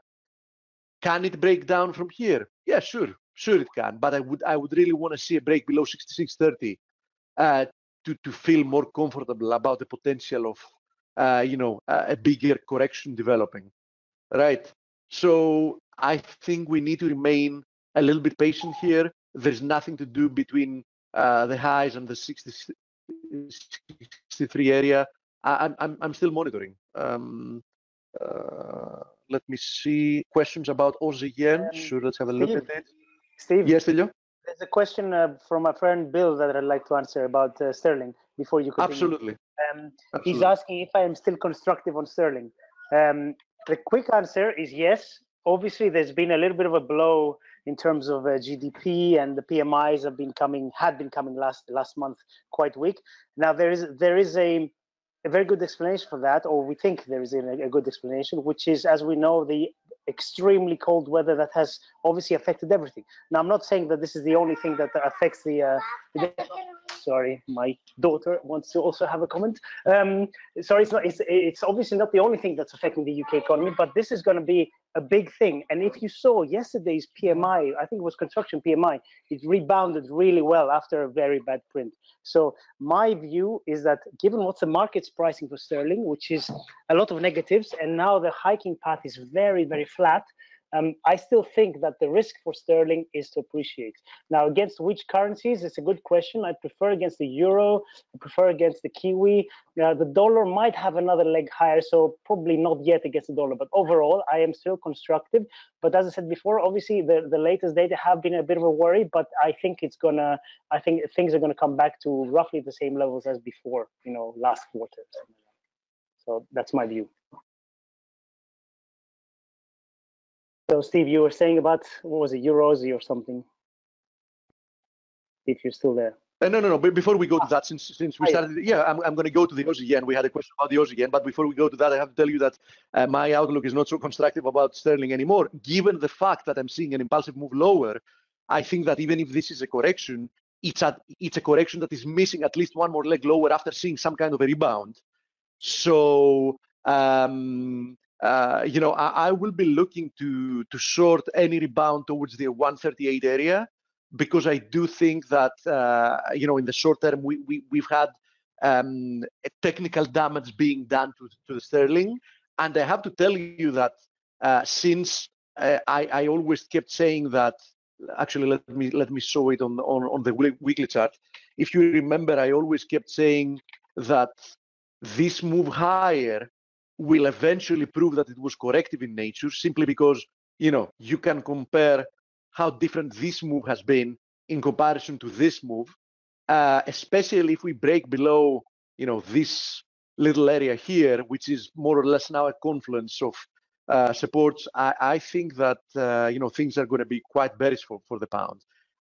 can it break down from here? Yeah, sure it can. But I would really want to see a break below 66.30 to feel more comfortable about the potential of, a bigger correction developing, right? So I think we need to remain a little bit patient here. There's nothing to do between the highs and the 63 area. I'm still monitoring. Let me see questions about Aussie yen. Sure, let's have a look at it. Steve. Yes, Elio? There's a question from my friend Bill that I'd like to answer about sterling before you continue. Absolutely. He's asking if I am still constructive on sterling. The quick answer is yes. Obviously, there's been a little bit of a blow in terms of GDP, and the PMIs had been coming last month quite weak. Now there is a very good explanation for that, or we think there is a good explanation, which is, as we know, the extremely cold weather that has obviously affected everything. Now, I'm not saying that this is the only thing that affects the sorry, my daughter wants to also have a comment. Sorry, it's obviously not the only thing that's affecting the UK economy, but this is going to be a big thing. And if you saw yesterday's PMI, I think it was construction PMI, it rebounded really well after a very bad print. So my view is that given what the market's pricing for sterling, which is a lot of negatives, and now the hiking path is very, very flat, I still think that the risk for sterling is to appreciate. Now, against which currencies? It's a good question. I prefer against the euro. I prefer against the Kiwi. The dollar might have another leg higher, so probably not yet against the dollar. But overall, I am still constructive. But as I said before, obviously the latest data have been a bit of a worry. But I think things are gonna come back to roughly the same levels as before, last quarter. So that's my view. So Steve, you were saying about, what was it, Eurozzy or something? If you're still there. No. But before we go to that, since we started, yeah, I'm going to go to the Aussie yen. We had a question about the Aussie yen, but before we go to that, I have to tell you that my outlook is not so constructive about sterling anymore. Given the fact that I'm seeing an impulsive move lower, I think that even if this is a correction, it's a correction that is missing at least one more leg lower after seeing some kind of a rebound. So I will be looking to short any rebound towards the 138 area, because I do think that in the short term we've had a technical damage being done to the sterling, and I have to tell you that since I always kept saying that. Actually, let me show it on the weekly chart. If you remember, I always kept saying that this move higher will eventually prove that it was corrective in nature, simply because you can compare how different this move has been in comparison to this move, especially if we break below this little area here, which is more or less now a confluence of supports. I think that things are going to be quite bearish for the pound.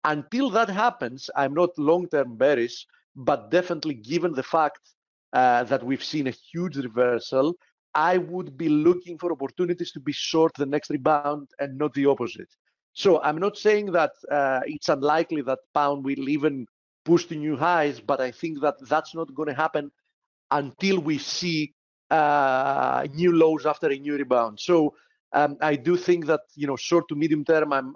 Until that happens, I'm not long-term bearish, but definitely given the fact that we've seen a huge reversal, I would be looking for opportunities to be short the next rebound and not the opposite. So I'm not saying that it's unlikely that pound will even push to new highs, but I think that that's not going to happen until we see new lows after a new rebound. So I do think that short to medium term I'm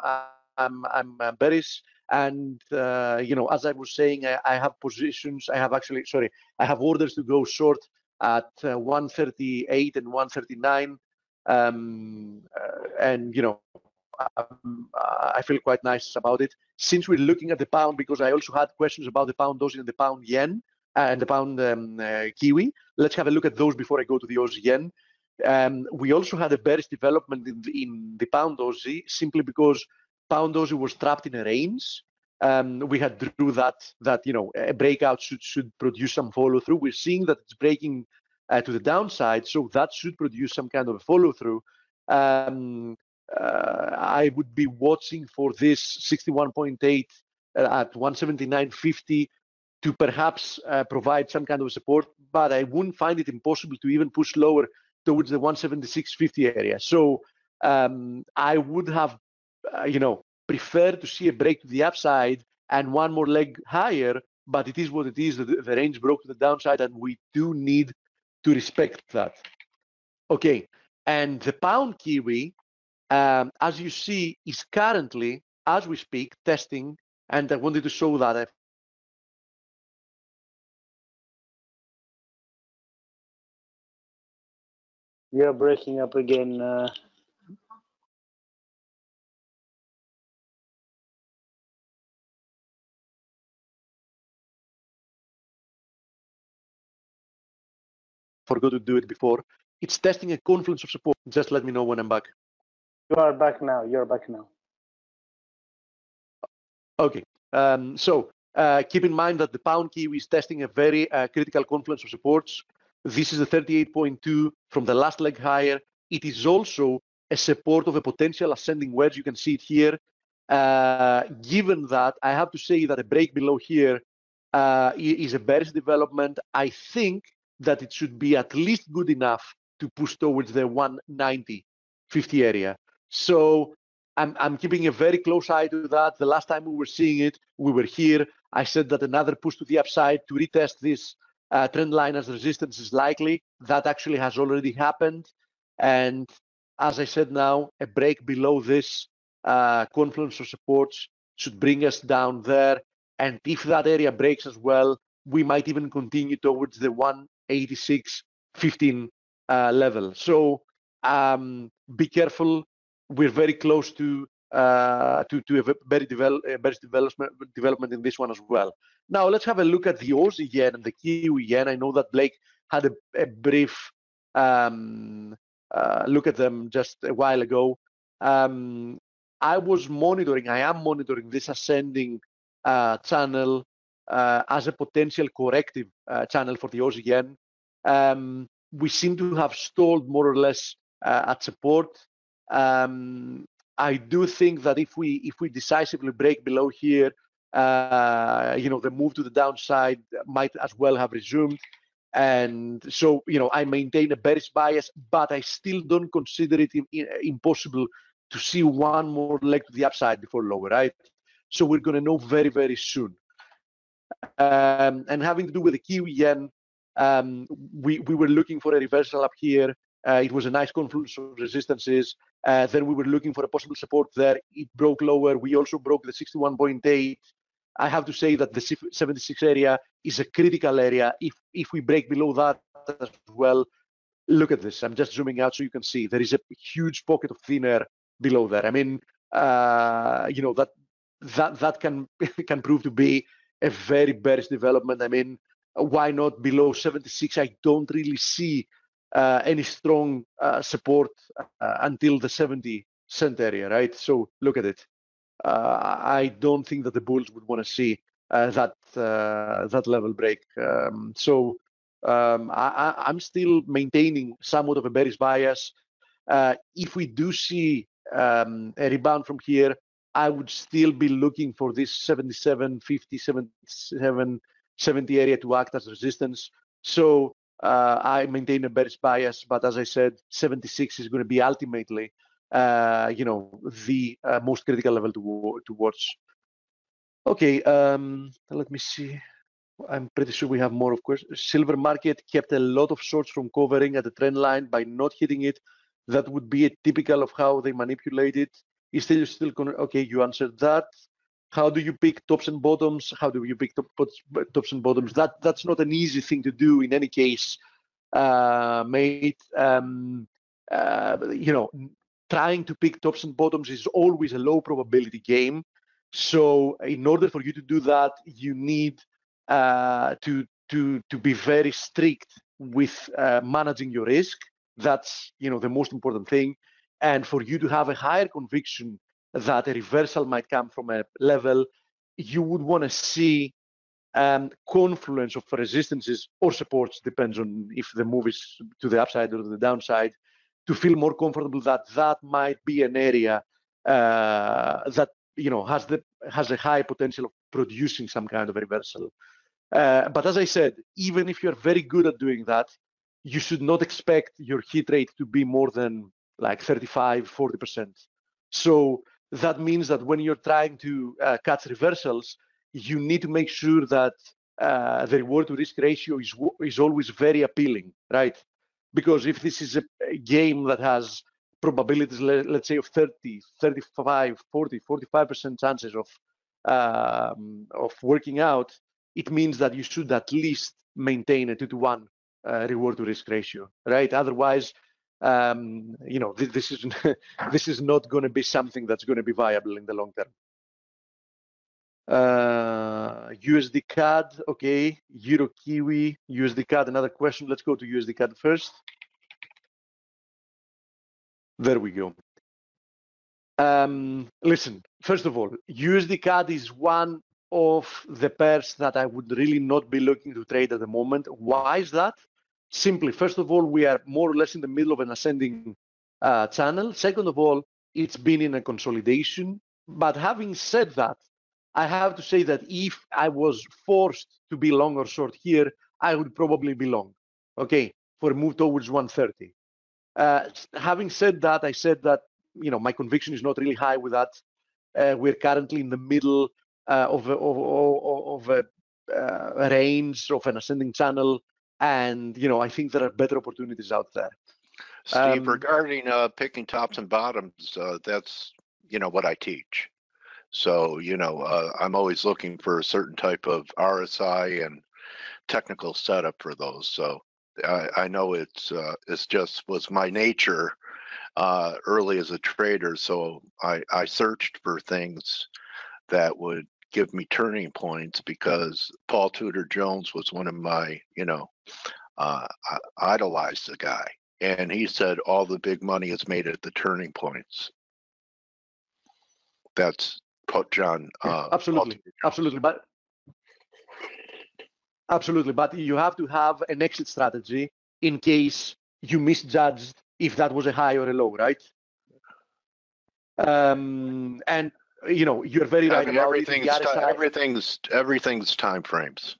bearish, and as I was saying, I have positions. I have orders to go short at 138 and 139, and I feel quite nice about it. Since we're looking at the pound, because I also had questions about the pound Aussie and the pound yen and the pound Kiwi. Let's have a look at those before I go to the Aussie yen. We also had a bearish development in the pound Aussie, simply because pound Aussie was trapped in a range. We had drew that a breakout should produce some follow through. We're seeing that it's breaking to the downside, so that should produce some kind of a follow through. I would be watching for this 61.8 at 179.50 to perhaps provide some kind of support, but I wouldn't find it impossible to even push lower towards the 176.50 area. So I would have, preferred to see a break to the upside and one more leg higher, but it is what it is. The range broke to the downside, and we do need to respect that. Okay, and the pound Kiwi, as you see, is currently, as we speak, testing, and I wanted to show that. You're breaking up again. Forgot to do it before. It's testing a confluence of support. Just let me know when I'm back. You are back now. You're back now. Okay. So keep in mind that the pound Kiwi is testing a very critical confluence of supports. This is the 38.2 from the last leg higher. It is also a support of a potential ascending wedge. You can see it here. Given that, I have to say that a break below here is a bearish development. I think that it should be at least good enough to push towards the 190.50 area. So I'm keeping a very close eye to that. The last time we were seeing it, we were here. I said that another push to the upside to retest this trend line as resistance is likely. That actually has already happened. And as I said now, a break below this confluence of supports should bring us down there. And if that area breaks as well, we might even continue towards the 186.15 level. So be careful we're very close to a very development in this one as well. Now let's have a look at the Aussie yen and the Kiwi yen. I know that Blake had a brief look at them just a while ago. I am monitoring this ascending channel as a potential corrective channel for the Aussie yen. We seem to have stalled more or less at support. I do think that if we decisively break below here, the move to the downside might as well have resumed. And so, I maintain a bearish bias, but I still don't consider it impossible to see one more leg to the upside before lower, right? So we're going to know very, very soon. And having to do with the Kiwi yen, we were looking for a reversal up here. It was a nice confluence of resistances. Then we were looking for a possible support there. It broke lower. We also broke the 61.8. I have to say that the 76 area is a critical area. If we break below that as well, look at this. I'm just zooming out so you can see there is a huge pocket of thin air below there. I mean, that can prove to be a very bearish development. I mean, why not below 76? I don't really see any strong support until the 70-cent area, right? So look at it. I don't think that the bulls would want to see that level break. I'm still maintaining somewhat of a bearish bias. If we do see a rebound from here, I would still be looking for this 77.50, 77.70 area to act as resistance. So I maintain a bearish bias, but as I said, 76 is going to be ultimately the most critical level to watch. Okay, let me see. I'm pretty sure we have more, of course. Silver market kept a lot of shorts from covering at the trend line by not hitting it. That would be a typical of how they manipulate it. Is still okay? You answered that. How do you pick tops and bottoms? How do you pick tops and bottoms? That's not an easy thing to do in any case, mate. Trying to pick tops and bottoms is always a low probability game. So in order for you to do that, you need to be very strict with managing your risk. That's the most important thing. And for you to have a higher conviction that a reversal might come from a level, you would want to see confluence of resistances or supports, depends on if the move is to the upside or to the downside, to feel more comfortable that might be an area that has a high potential of producing some kind of a reversal. But as I said, even if you're very good at doing that, you should not expect your hit rate to be more than like 35-40%. So that means that when you're trying to catch reversals, you need to make sure that the reward to risk ratio is always very appealing, right? Because if this is a game that has probabilities, let's say of 30, 35, 40, 45% chances of working out, it means that you should at least maintain a 2-to-1 reward to risk ratio, right? Otherwise, this is not going to be something that's going to be viable in the long term. USD CAD, okay. Euro Kiwi, USD CAD, another question. Let's go to USD CAD first. There we go. Listen, first of all, USD CAD is one of the pairs that I would really not be looking to trade at the moment. Why is that? Simply, first of all, we are more or less in the middle of an ascending channel. Second of all, it's been in a consolidation. But having said that, I have to say that if I was forced to be long or short here, I would probably be long, okay, for a move towards 130. Having said that, I said that my conviction is not really high with that. We're currently in the middle of a range of an ascending channel, and I think there are better opportunities out there. Steve, regarding picking tops and bottoms, that's what I teach. So I'm always looking for a certain type of RSI and technical setup for those. So I know it's just was my nature early as a trader. So I searched for things that would give me turning points, because Paul Tudor Jones was one of my, I idolized the guy. And he said all the big money is made at the turning points. That's John. Absolutely, absolutely, but you have to have an exit strategy in case you misjudged if that was a high or a low, right? And you're very right about everything's time frames.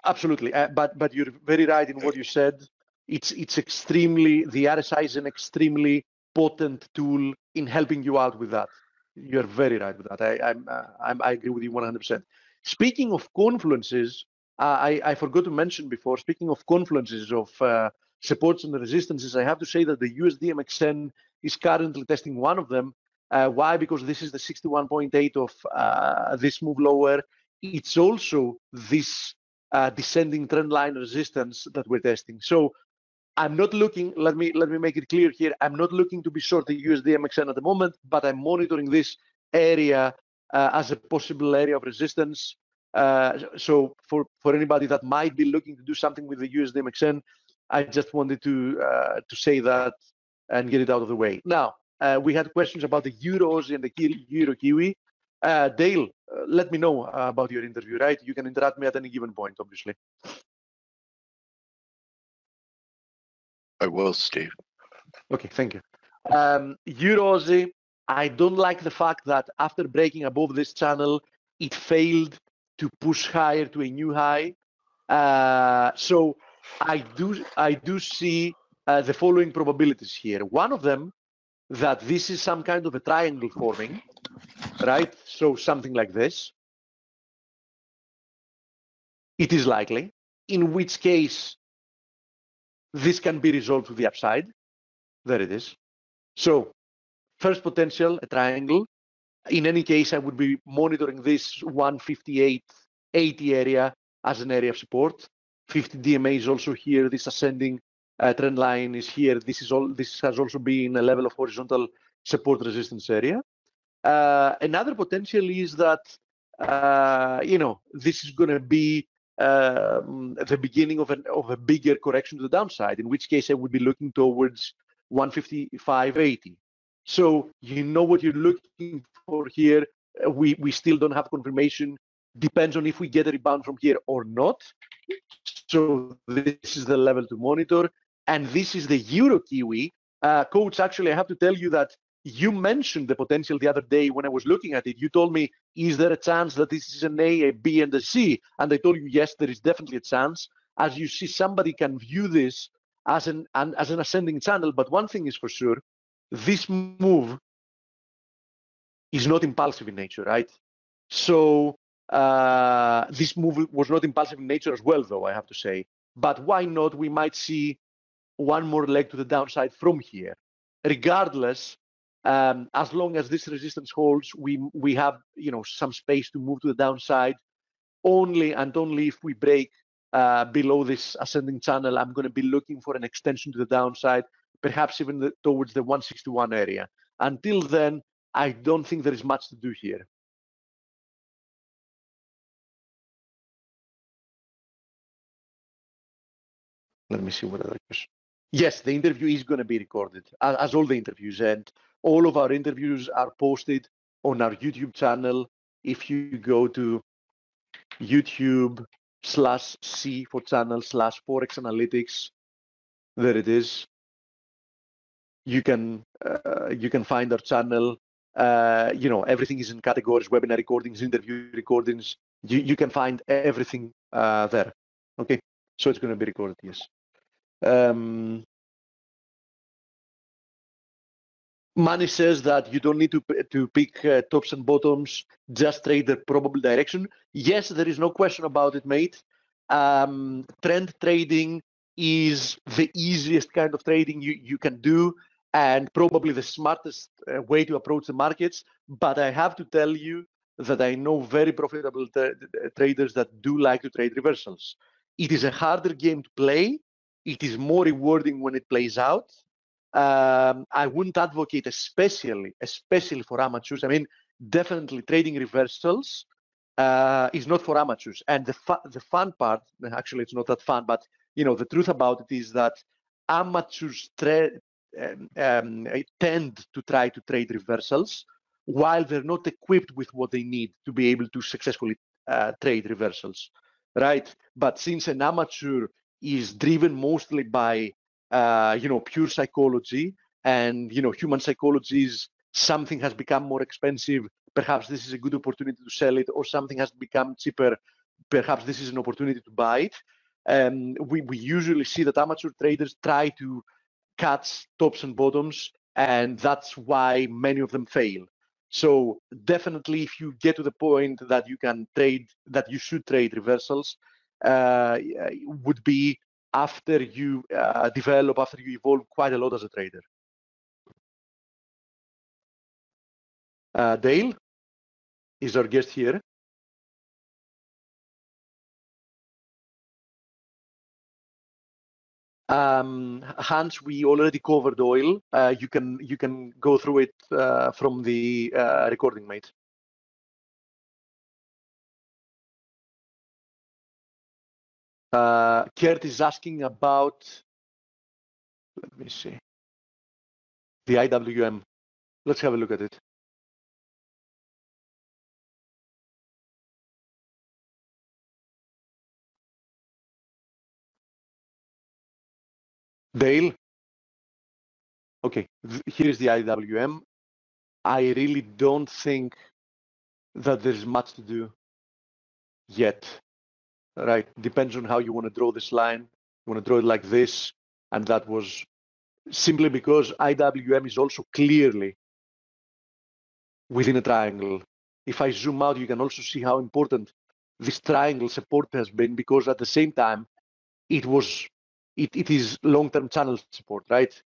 Absolutely, but you're very right in what you said. It's extremely, the RSI is an extremely potent tool in helping you out with that. You're very right with that. I agree with you 100%. Speaking of confluences, I forgot to mention before. Speaking of confluences of supports and resistances, I have to say that the USDMXN is currently testing one of them. Why? Because this is the 61.8 of this move lower. It's also this descending trend line resistance that we're testing. So I'm not looking, let me make it clear here, I'm not looking to be short the USDMXN at the moment, but I'm monitoring this area as a possible area of resistance. So for anybody that might be looking to do something with the USDMXN, I just wanted to say that and get it out of the way. Now, we had questions about the Euros and the Euro Kiwi. Dale, let me know about your interview, right? You can interrupt me at any given point, obviously. I will, Steve. Okay, thank you. Euro-Aussie, I don't like the fact that after breaking above this channel, it failed to push higher to a new high. So I do see the following probabilities here. One of them, that this is some kind of a triangle forming, right? So something like this. It is likely, in which case this can be resolved to the upside. There it is. So first potential, a triangle. In any case, I would be monitoring this 158.80 area as an area of support. 50 DMA is also here. This ascending trend line is here. This has also been a level of horizontal support resistance area. Another potential is that this is going to be the beginning of a bigger correction to the downside, in which case I would be looking towards 155.80. So you know what you're looking for here. We still don't have confirmation. Depends on if we get a rebound from here or not. So this is the level to monitor. And this is the Euro Kiwi. Coach, actually, I have to tell you that you mentioned the potential the other day when I was looking at it. You told me, is there a chance that this is an A, a B, and a C? And I told you, yes, there is definitely a chance. As you see, somebody can view this as an ascending channel. But one thing is for sure, this move is not impulsive in nature, right? So this move was not impulsive in nature as well, though, I have to say. But why not? We might see one more leg to the downside from here. Regardless, as long as this resistance holds, we have some space to move to the downside. Only if we break below this ascending channel, I'm going to be looking for an extension to the downside, perhaps even towards the 161 area. Until then, I don't think there is much to do here. Let me see what other question. Yes, the interview is going to be recorded, as all the interviews, and all of our interviews are posted on our YouTube channel. If you go to YouTube/C for channel/ForexAnalytix, there it is. You can find our channel. Everything is in categories: webinar recordings, interview recordings. You can find everything there. Okay, so it's going to be recorded. Yes. Money says that you don't need to pick tops and bottoms, just trade the probable direction. Yes, there is no question about it, mate. Trend trading is the easiest kind of trading you can do, and probably the smartest way to approach the markets. But I have to tell you that I know very profitable traders that do like to trade reversals. It is a harder game to play. It is more rewarding when it plays out. I wouldn't advocate, especially for amateurs. I mean, definitely trading reversals is not for amateurs. And the fun part, actually, it's not that fun, but the truth about it is that amateurs tend to try to trade reversals while they're not equipped with what they need to be able to successfully trade reversals, right? But since an amateur is driven mostly by pure psychology, and human psychology is something has become more expensive, perhaps this is a good opportunity to sell it, or something has become cheaper, perhaps this is an opportunity to buy it. We usually see that amateur traders try to catch tops and bottoms, and that's why many of them fail. So definitely, if you get to the point that you can trade, that you should trade reversals, would be after you after you evolve quite a lot as a trader. Dale is our guest here. Hans, we already covered oil. You can go through it from the recording, mate. Kurt is asking about, let me see, the IWM. Let's have a look at it. Dale? Okay, here's the IWM. I really don't think that there's much to do yet, right? Depends on how you want to draw this line. You want to draw it like this, and that was simply because IWM is also clearly within a triangle. If I zoom out, you can also see how important this triangle support has been, because at the same time, it is long-term channel support, right?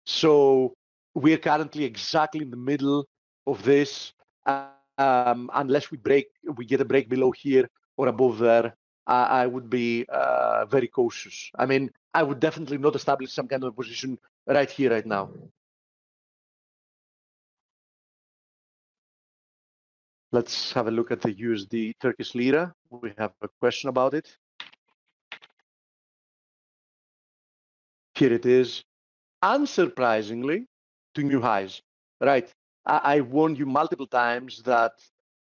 So we're currently exactly in the middle of this. Unless we get a break below here or above there, I would be very cautious. I mean, I would definitely not establish some kind of position right here, right now. Let's have a look at the USD Turkish lira. We have a question about it. Here it is. Unsurprisingly, to new highs, right? I warned you multiple times that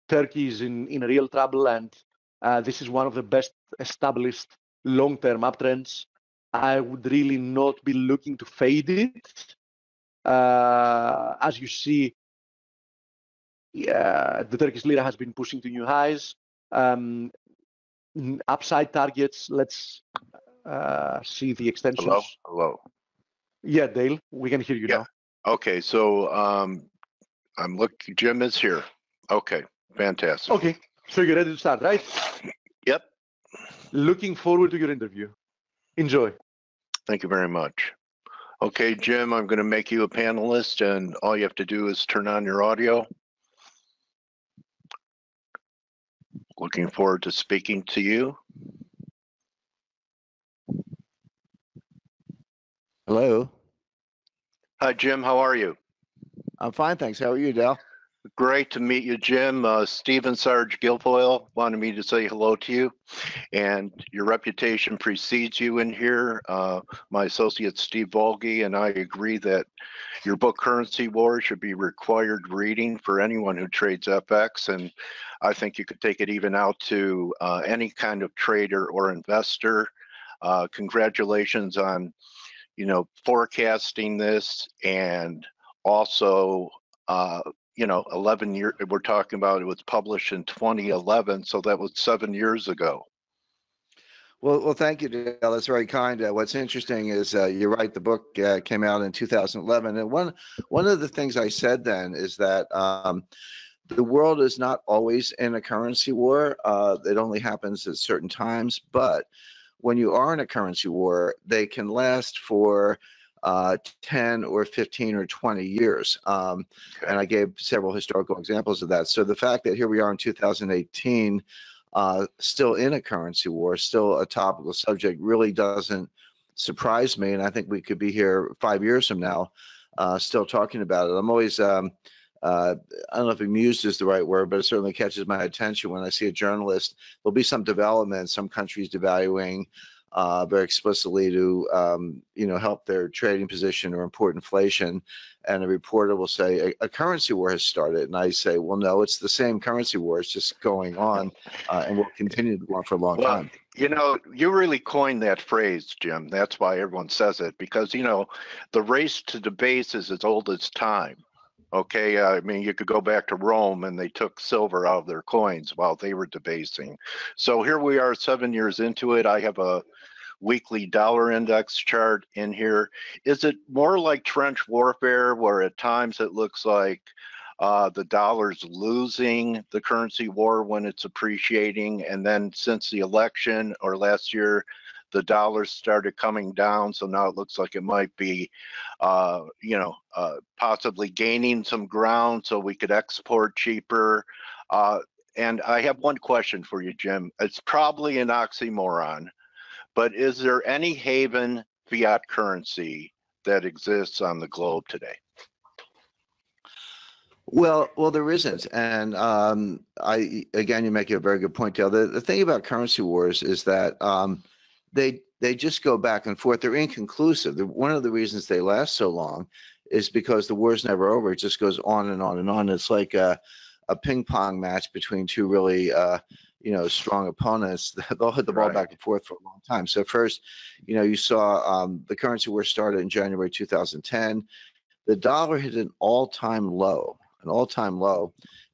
Turkey is in real trouble, and this is one of the best established long-term uptrends. I would really not be looking to fade it. As you see, the Turkish lira has been pushing to new highs. Upside targets, let's see the extensions. Hello. Yeah, Dale, we can hear you now. Okay, so I'm looking. Jim is here. Okay, fantastic. Okay, so you're ready to start, right? Yep. Looking forward to your interview. Enjoy. Thank you very much. Okay, Jim, I'm going to make you a panelist, and all you have to do is turn on your audio. Looking forward to speaking to you. Hello. Hi, Jim. How are you? I'm fine, thanks. How are you, Dale? Great to meet you, Jim. Stephen Sarge Guilfoyle wanted me to say hello to you, and your reputation precedes you in here. My associate Steve Volge and I agree that your book Currency War should be required reading for anyone who trades FX, and I think you could take it even out to any kind of trader or investor. Congratulations on forecasting this, and also 11 years, we're talking about it was published in 2011, so that was 7 years ago. Well, thank you, Dale. That's very kind. What's interesting is you're right. The book came out in 2011, and one of the things I said then is that the world is not always in a currency war. It only happens at certain times, but when you are in a currency war, they can last for 10 or 15 or 20 years. And I gave several historical examples of that. So the fact that here we are in 2018, still in a currency war, still a topical subject, really doesn't surprised me, and I think we could be here 5 years from now still talking about it. I'm always I don't know if amused is the right word, but it certainly catches my attention when I see a journalist. There'll be some development, some countries devaluing very explicitly to help their trading position or import inflation, and a reporter will say a currency war has started, and I say, well, no, it's the same currency war. It's just going on, and will continue to go on for a long time. You really coined that phrase, Jim. That's why everyone says it, because the race to the base is as old as time. Okay, I mean, you could go back to Rome and they took silver out of their coins while they were debasing. So here we are 7 years into it. I have a weekly dollar index chart in here. Is it more like trench warfare, where at times it looks like the dollar's losing the currency war when it's appreciating, and then since the election or last year, the dollar started coming down, so now it looks like it might be, possibly gaining some ground so we could export cheaper. And I have one question for you, Jim. It's probably an oxymoron, but is there any haven fiat currency that exists on the globe today? Well, there isn't, and again, you make a very good point, Dale. The thing about currency wars is that they just go back and forth. They're inconclusive. One of the reasons they last so long is because the war's never over. It just goes on and on and on. It's like a ping pong match between two really strong opponents. They'll hit the ball back and forth for a long time. So first, you saw the currency war started in January 2010. The dollar hit an all-time low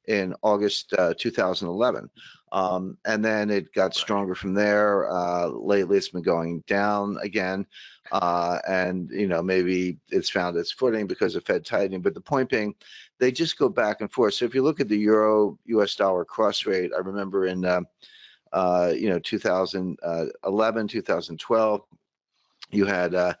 in August 2011. And then it got stronger from there. Lately, it's been going down again. And, maybe it's found its footing because of Fed tightening. But the point being, they just go back and forth. So if you look at the euro-US dollar cross rate, I remember in, 2011, 2012, you had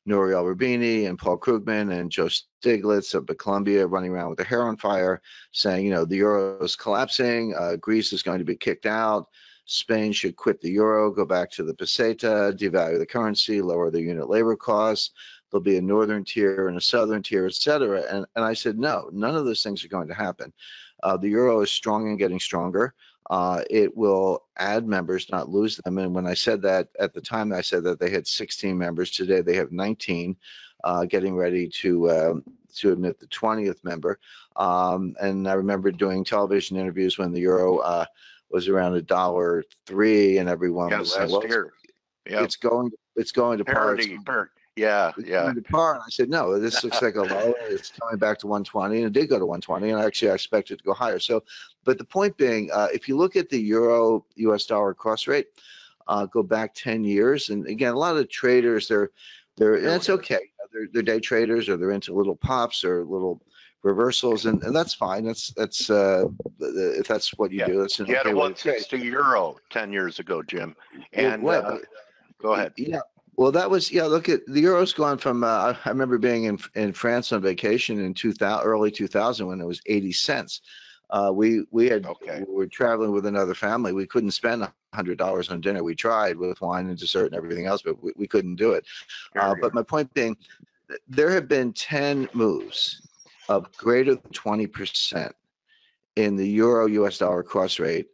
Nouriel Roubini and Paul Krugman and Joe Stiglitz up at Columbia running around with their hair on fire saying, the euro is collapsing, Greece is going to be kicked out, Spain should quit the euro, go back to the peseta, devalue the currency, lower the unit labor costs, there'll be a northern tier and a southern tier, et cetera. And I said, no, none of those things are going to happen. The euro is strong and getting stronger. It will add members, not lose them. And when I said that at the time, I said that they had 16 members. Today they have 19, getting ready to admit the 20th member. And I remember doing television interviews when the euro was around $1.03, and everyone was saying, "Well, it's going to parity." Yeah. To par. And I said, no, this looks like a low. It's coming back to 120, and it did go to 120, and actually I expect it to go higher. So, but the point being, if you look at the euro-US dollar cross rate, go back 10 years, and again, a lot of traders, and it's okay. They're day traders, or they're into little pops or little reversals, and that's fine. That's if that's what you do. That's an okay way to trade. €160 euro 10 years ago, Jim. And go ahead. Yeah. Well, that was, look at the euro's gone from, I remember being in France on vacation in early 2000 when it was 80 cents. We were traveling with another family. We couldn't spend $100 on dinner. We tried with wine and dessert and everything else, but we couldn't do it. But my point being, there have been 10 moves of greater than 20% in the euro-US dollar cross rate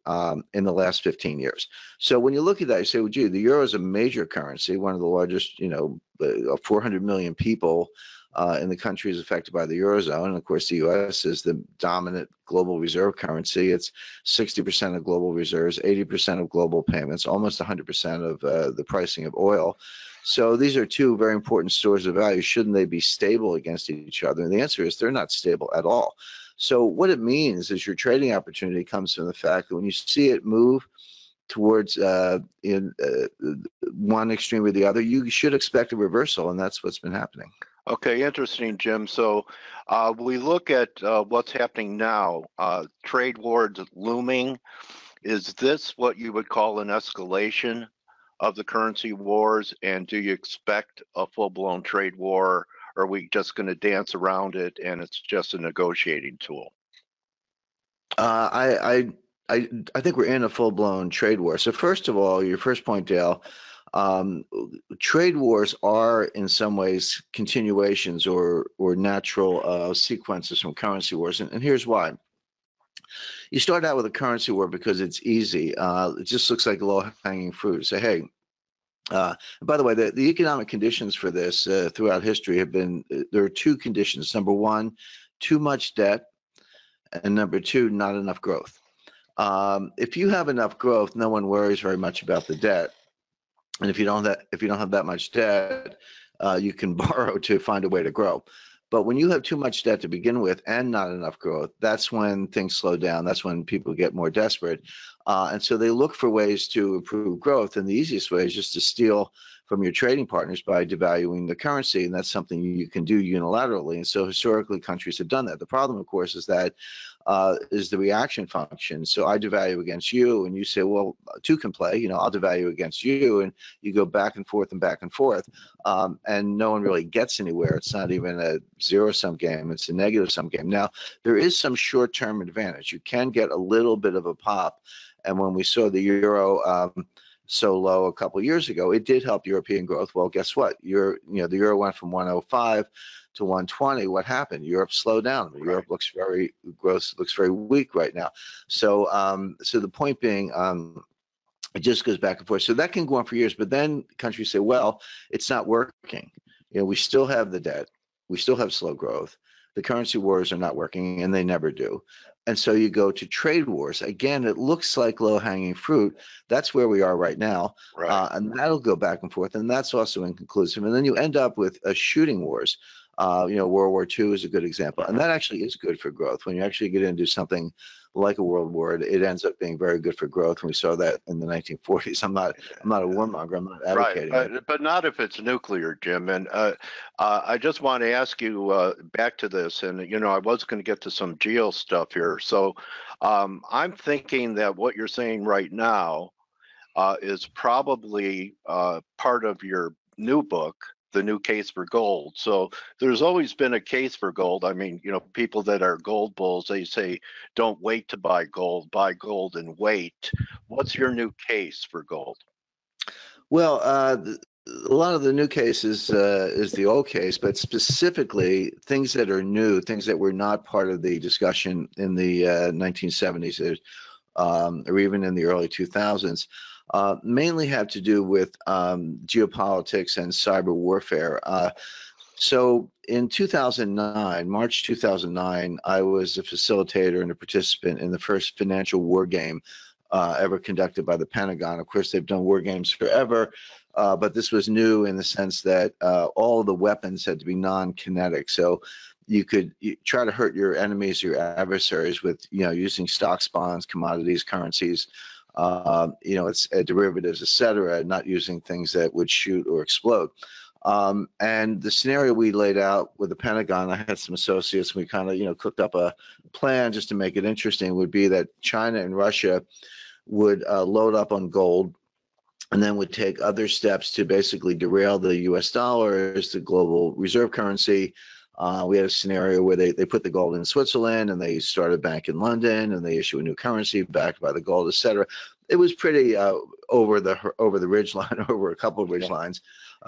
in the last 15 years. So when you look at that, you say, well, gee, the euro is a major currency, one of the largest, 400 million people in the countries affected by the Eurozone. And of course, the US is the dominant global reserve currency. It's 60% of global reserves, 80% of global payments, almost 100% of the pricing of oil. So these are two very important stores of value. Shouldn't they be stable against each other? And the answer is they're not stable at all. So what it means is your trading opportunity comes from the fact that when you see it move towards one extreme or the other, you should expect a reversal, and that's what's been happening. Okay, interesting, Jim. So we look at what's happening now, trade wars looming. Is this what you would call an escalation of the currency wars? And do you expect a full-blown trade war? Or are we just going to dance around it and it's just a negotiating tool? I think we're in a full-blown trade war. So first of all, your first point, Dale, Trade wars are in some ways continuations or natural sequences from currency wars, and here's why. You start out with a currency war because it's easy. It just looks like low-hanging fruit. Say, hey, by the way, the economic conditions for this throughout history have been, there are two conditions. Number one, too much debt, and number two, not enough growth. If you have enough growth, no one worries very much about the debt. And if you don't have that much debt, you can borrow to find a way to grow. But when you have too much debt to begin with and not enough growth, that's when things slow down. That's when people get more desperate. And so they look for ways to improve growth. And the easiest way is just to steal from your trading partners by devaluing the currency. And that's something you can do unilaterally. And so historically, countries have done that. The problem, of course, is that is the reaction function. So I devalue against you, and you say, well, two can play, you know, I'll devalue against you, and you go back and forth and back and forth, and no one really gets anywhere. It's not even a zero-sum game, it's a negative-sum game. Now, there is some short-term advantage. You can get a little bit of a pop, and when we saw the euro so low a couple of years ago, it did help European growth. Well, guess what? The euro went from 105 to 120. What happened? Europe slowed down. Right. Europe growth looks very weak right now. So so the point being, it just goes back and forth. So that can go on for years, but then countries say, well, it's not working. You know, we still have the debt, we still have slow growth, the currency wars are not working, and they never do. And so you go to trade wars. Again, it looks like low-hanging fruit. That's where we are right now. Right. And that'll go back and forth, and that's also inconclusive. And then you end up with shooting wars. You know, World War II is a good example, and that actually is good for growth. When you actually get into something like a world war, it ends up being very good for growth. And we saw that in the 1940s. I'm not a warmonger. I'm not advocating. Right, but not if it's nuclear, Jim. And I just want to ask you back to this. And you know, I was going to get to some geo stuff here. So I'm thinking that what you're saying right now is probably part of your new book, The New Case for Gold. So there's always been a case for gold. I mean, you know, people that are gold bulls, they say, don't wait to buy gold and wait. What's your new case for gold? Well, a lot of the new case is the old case, but specifically things that are new, things that were not part of the discussion in the 1970s or even in the early 2000s. Mainly have to do with geopolitics and cyber warfare. So in 2009, March 2009, I was a facilitator and a participant in the first financial war game ever conducted by the Pentagon. Of course, they've done war games forever, but this was new in the sense that all the weapons had to be non-kinetic. So you try to hurt your enemies, your adversaries with, you know, using stocks, bonds, commodities, currencies, you know, it's derivatives, etc., not using things that would shoot or explode. And the scenario we laid out with the Pentagon, I had some associates, and we kind of, you know, cooked up a plan just to make it interesting, would be that China and Russia would load up on gold and then would take other steps to basically derail the US dollar as the global reserve currency. We had a scenario where they put the gold in Switzerland, and they start a bank in London, and they issue a new currency backed by the gold, etc. It was pretty over the ridge line, over a couple of ridge lines.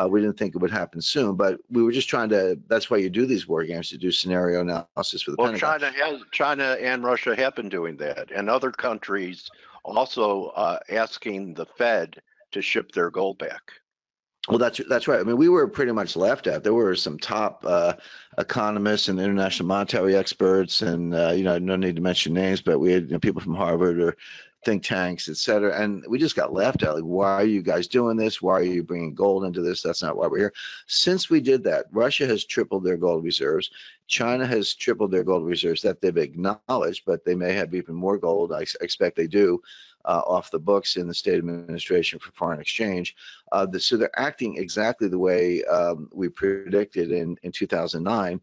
We didn't think it would happen soon, but we were just trying to. That's why you do these war games, to do scenario analysis for the Pentagon. China and Russia have been doing that, and other countries also asking the Fed to ship their gold back. Well, that's right. I mean, we were pretty much laughed at. There were some top economists and international monetary experts, and you know, no need to mention names, but we had, you know, people from Harvard or think tanks, et cetera, and we just got laughed at. Like, why are you guys doing this? Why are you bringing gold into this? That's not why we're here. Since we did that, Russia has tripled their gold reserves. China has tripled their gold reserves that they've acknowledged, but they may have even more gold. I expect they do. Off the books in the State Administration for Foreign Exchange. So they're acting exactly the way we predicted in 2009.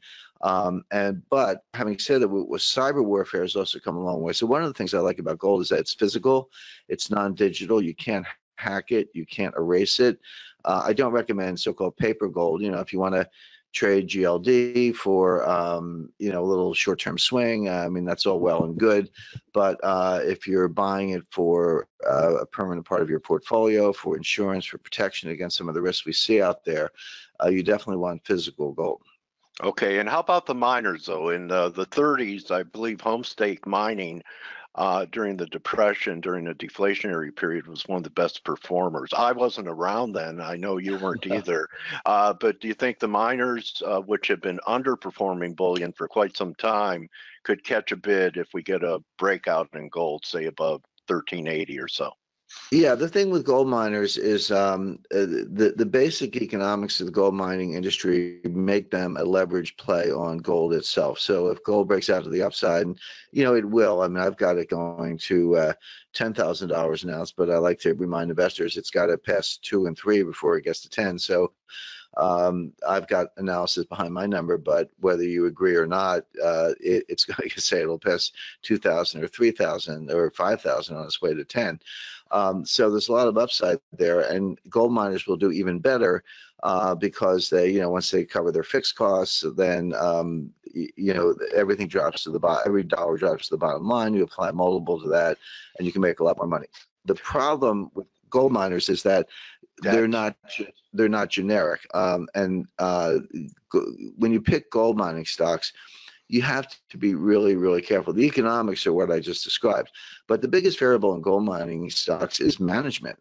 But having said that, with cyber warfare has also come a long way. So one of the things I like about gold is that it's physical, it's non-digital, you can't hack it, you can't erase it. I don't recommend so-called paper gold. You know, if you want to trade GLD for you know, a little short-term swing. I mean, that's all well and good, but if you're buying it for a permanent part of your portfolio, for insurance, for protection against some of the risks we see out there, you definitely want physical gold. Okay, and how about the miners though? In the 30s, I believe home stake mining during the Depression, during the deflationary period, was one of the best performers. I wasn't around then. I know you weren't either. But do you think the miners, which have been underperforming bullion for quite some time, could catch a bid if we get a breakout in gold, say above 1380 or so? Yeah, the thing with gold miners is the basic economics of the gold mining industry make them a leverage play on gold itself. So if gold breaks out to the upside, and you know it will. I mean, I've got it going to $10,000 an ounce, but I like to remind investors it's got to pass 2 and 3 before it gets to 10. So I've got analysis behind my number, but whether you agree or not, it's going to say it'll pass 2,000 or 3,000 or 5,000 on its way to 10. So there's a lot of upside there, and gold miners will do even better because they, you know, once they cover their fixed costs, then you know, everything drops to the bottom. Every dollar drops to the bottom line. You apply a multiple to that, and you can make a lot more money. The problem with gold miners is that they're not generic, and when you pick gold mining stocks, you have to be really, really careful. The economics are what I just described, but the biggest variable in gold mining stocks is management.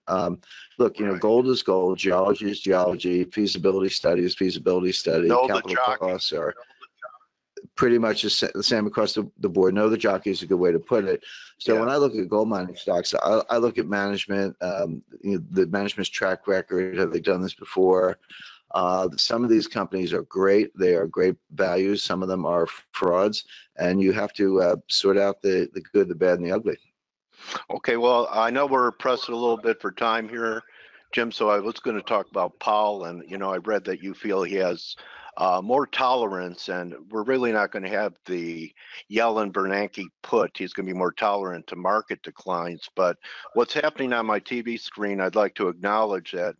Look, you know, gold is gold, geology is geology, feasibility study is feasibility study, capital costs are pretty much the same across the board. Know the jockey is a good way to put it. So when I look at gold mining stocks, I look at management, you know, the management's track record. Have they done this before? Some of these companies are great. They are great values. Some of them are frauds, and you have to sort out the good, the bad, and the ugly. Okay, well, I know we're pressed a little bit for time here, Jim, so I was going to talk about Powell, and, you know, I read that you feel he has more tolerance, and we're really not going to have the Yellen-Bernanke put. He's going to be more tolerant to market declines. But what's happening on my TV screen, I'd like to acknowledge that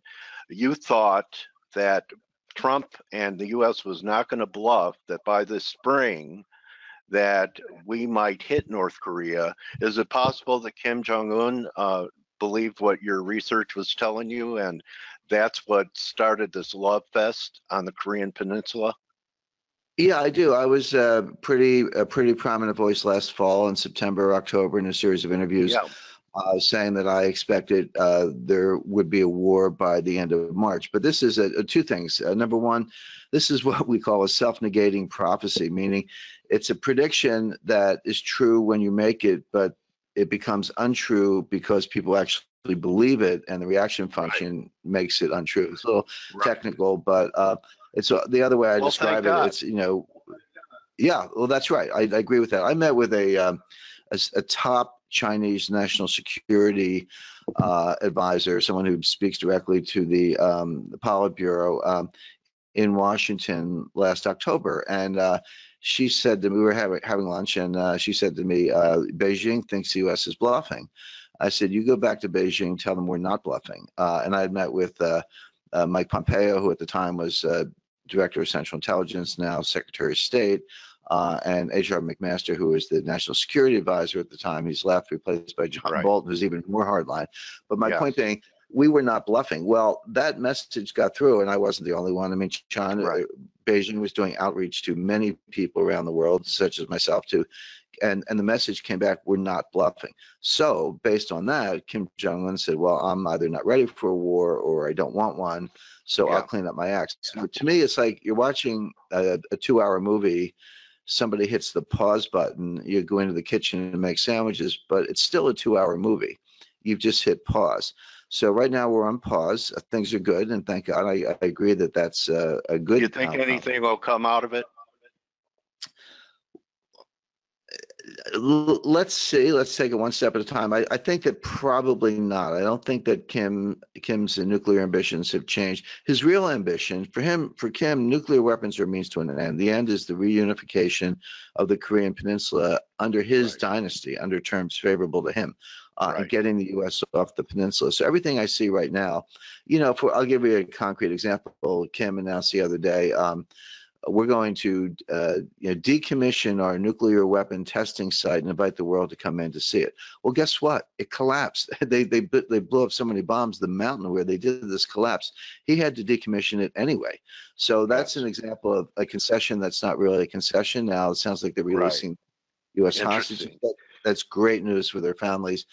you thought that Trump and the U.S. was not going to bluff, that by this spring that we might hit North Korea. Is it possible that Kim Jong-un believed what your research was telling you, and that's what started this love fest on the Korean Peninsula? Yeah, I do. I was a pretty prominent voice last fall in September, October, in a series of interviews. Saying that I expected there would be a war by the end of March. But this is two things. Number one, this is what we call a self-negating prophecy, meaning it's a prediction that is true when you make it, but it becomes untrue because people actually believe it, and the reaction function makes it untrue. It's a little technical, but it's the other way I describe it. It's, you know, yeah, well, that's right. I agree with that. I met with a top Chinese national security advisor, someone who speaks directly to the Politburo in Washington last October, and she said that we were having lunch, and she said to me, Beijing thinks the U.S. is bluffing. I said, you go back to Beijing, tell them we're not bluffing. And I had met with Mike Pompeo, who at the time was Director of Central Intelligence, now Secretary of State, and H.R. McMaster, who was the National Security Advisor at the time. He's left, replaced by John Bolton, who's even more hardline. But my point being, we were not bluffing. Well, that message got through, and I wasn't the only one. I mean, China, Beijing was doing outreach to many people around the world, such as myself, too. And the message came back, we're not bluffing. So based on that, Kim Jong-un said, well, I'm either not ready for a war or I don't want one, so I'll clean up my act. So to me, it's like you're watching a 2-hour movie. Somebody hits the pause button, you go into the kitchen and make sandwiches, but it's still a 2-hour movie. You've just hit pause. So right now we're on pause. Things are good, and thank God. I agree that that's a good. Do you think anything will come out of it? Let's see. Let's take it one step at a time. I think that probably not. I don't think that Kim's nuclear ambitions have changed. His real ambition, for Kim, nuclear weapons are a means to an end. The end is the reunification of the Korean Peninsula under his dynasty, under terms favorable to him, and getting the U.S. off the peninsula. So everything I see right now, you know, I'll give you a concrete example. Kim announced the other day we're going to decommission our nuclear weapon testing site and invite the world to come in to see it. Well, guess what? It collapsed. They blew up so many bombs. The mountain where they did this collapsed. He had to decommission it anyway. So that's an example of a concession that's not really a concession. Now it sounds like they're releasing U.S. hostages. That's great news for their families.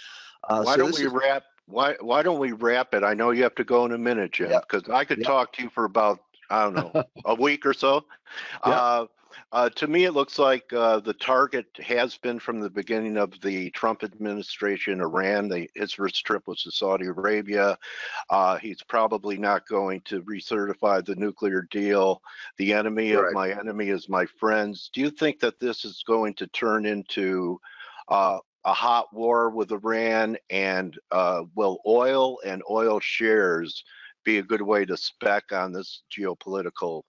Why don't we wrap? Why don't we wrap it? I know you have to go in a minute, Jim, because I could talk to you for about, I don't know, a week or so. To me, it looks like the target has been from the beginning of the Trump administration, Iran. His first trip was to Saudi Arabia. He's probably not going to recertify the nuclear deal. The enemy of my enemy is my friends. Do you think that this is going to turn into a hot war with Iran, and will oil and oil shares be a good way to spec on this geopolitical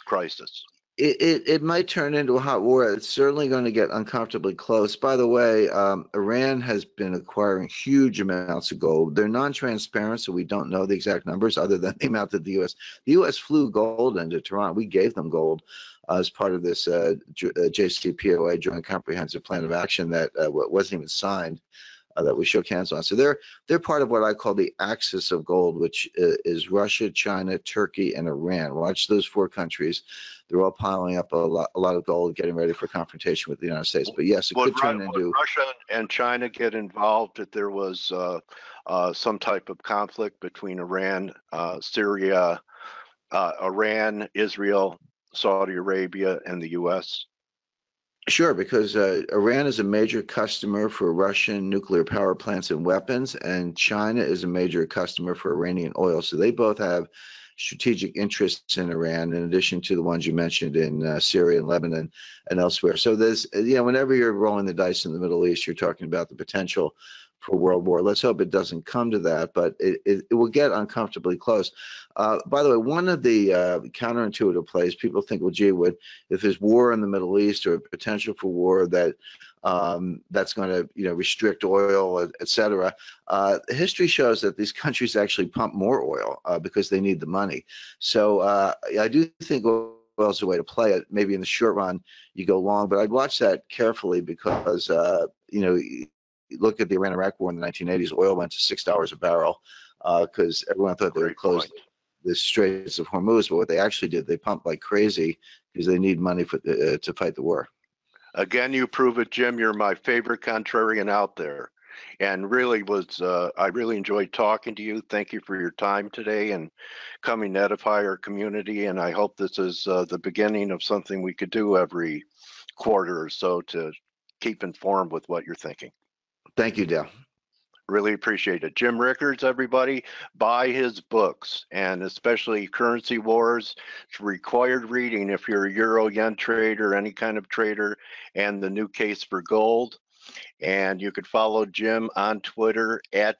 crisis? It might turn into a hot war. It's certainly going to get uncomfortably close. By the way, Iran has been acquiring huge amounts of gold. They're non-transparent, so we don't know the exact numbers other than the amount that the U.S. flew gold into Tehran. We gave them gold as part of this JCPOA, Joint Comprehensive Plan of Action, that wasn't even signed, that we shook hands on. So they're part of what I call the axis of gold, which is Russia, China, Turkey, and Iran. Watch those four countries. They're all piling up a lot of gold, getting ready for confrontation with the United States. But yes, it could turn into. Would Russia and China get involved if there was some type of conflict between Iran, Syria, Iran, Israel, Saudi Arabia, and the U.S.? Sure, because Iran is a major customer for Russian nuclear power plants and weapons, and China is a major customer for Iranian oil. So they both have strategic interests in Iran, in addition to the ones you mentioned in Syria and Lebanon and elsewhere. So there's, whenever you're rolling the dice in the Middle East, you're talking about the potential for world war. Let's hope it doesn't come to that, but it will get uncomfortably close. By the way, one of the counterintuitive plays, people think, well, gee, if there's war in the Middle East or potential for war that's going to restrict oil, et cetera. History shows that these countries actually pump more oil because they need the money. So I do think oil is a way to play it. Maybe in the short run you go long, but I'd watch that carefully because look at the Iran-Iraq war in the 1980s. Oil went to $6 a barrel because everyone thought they would close the Straits of Hormuz, but what they actually did, they pumped like crazy because they need money to fight the war. Again, you prove it, Jim. You're my favorite contrarian out there, and really I really enjoyed talking to you. Thank you for your time today and coming to edify our community. And I hope this is the beginning of something we could do every quarter or so to keep informed with what you're thinking. Thank you, Dale. Really appreciate it. Jim Rickards, everybody, buy his books, and especially Currency Wars. It's required reading if you're a Euro-Yen trader, any kind of trader, and The New Case for Gold. And you could follow Jim on Twitter at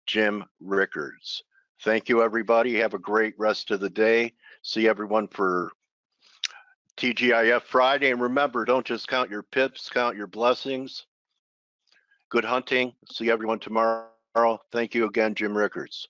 Jim Rickards. Thank you, everybody. Have a great rest of the day. See everyone for TGIF Friday. And remember, don't just count your pips, count your blessings. Good hunting. See everyone tomorrow. Thank you again, Jim Rickards.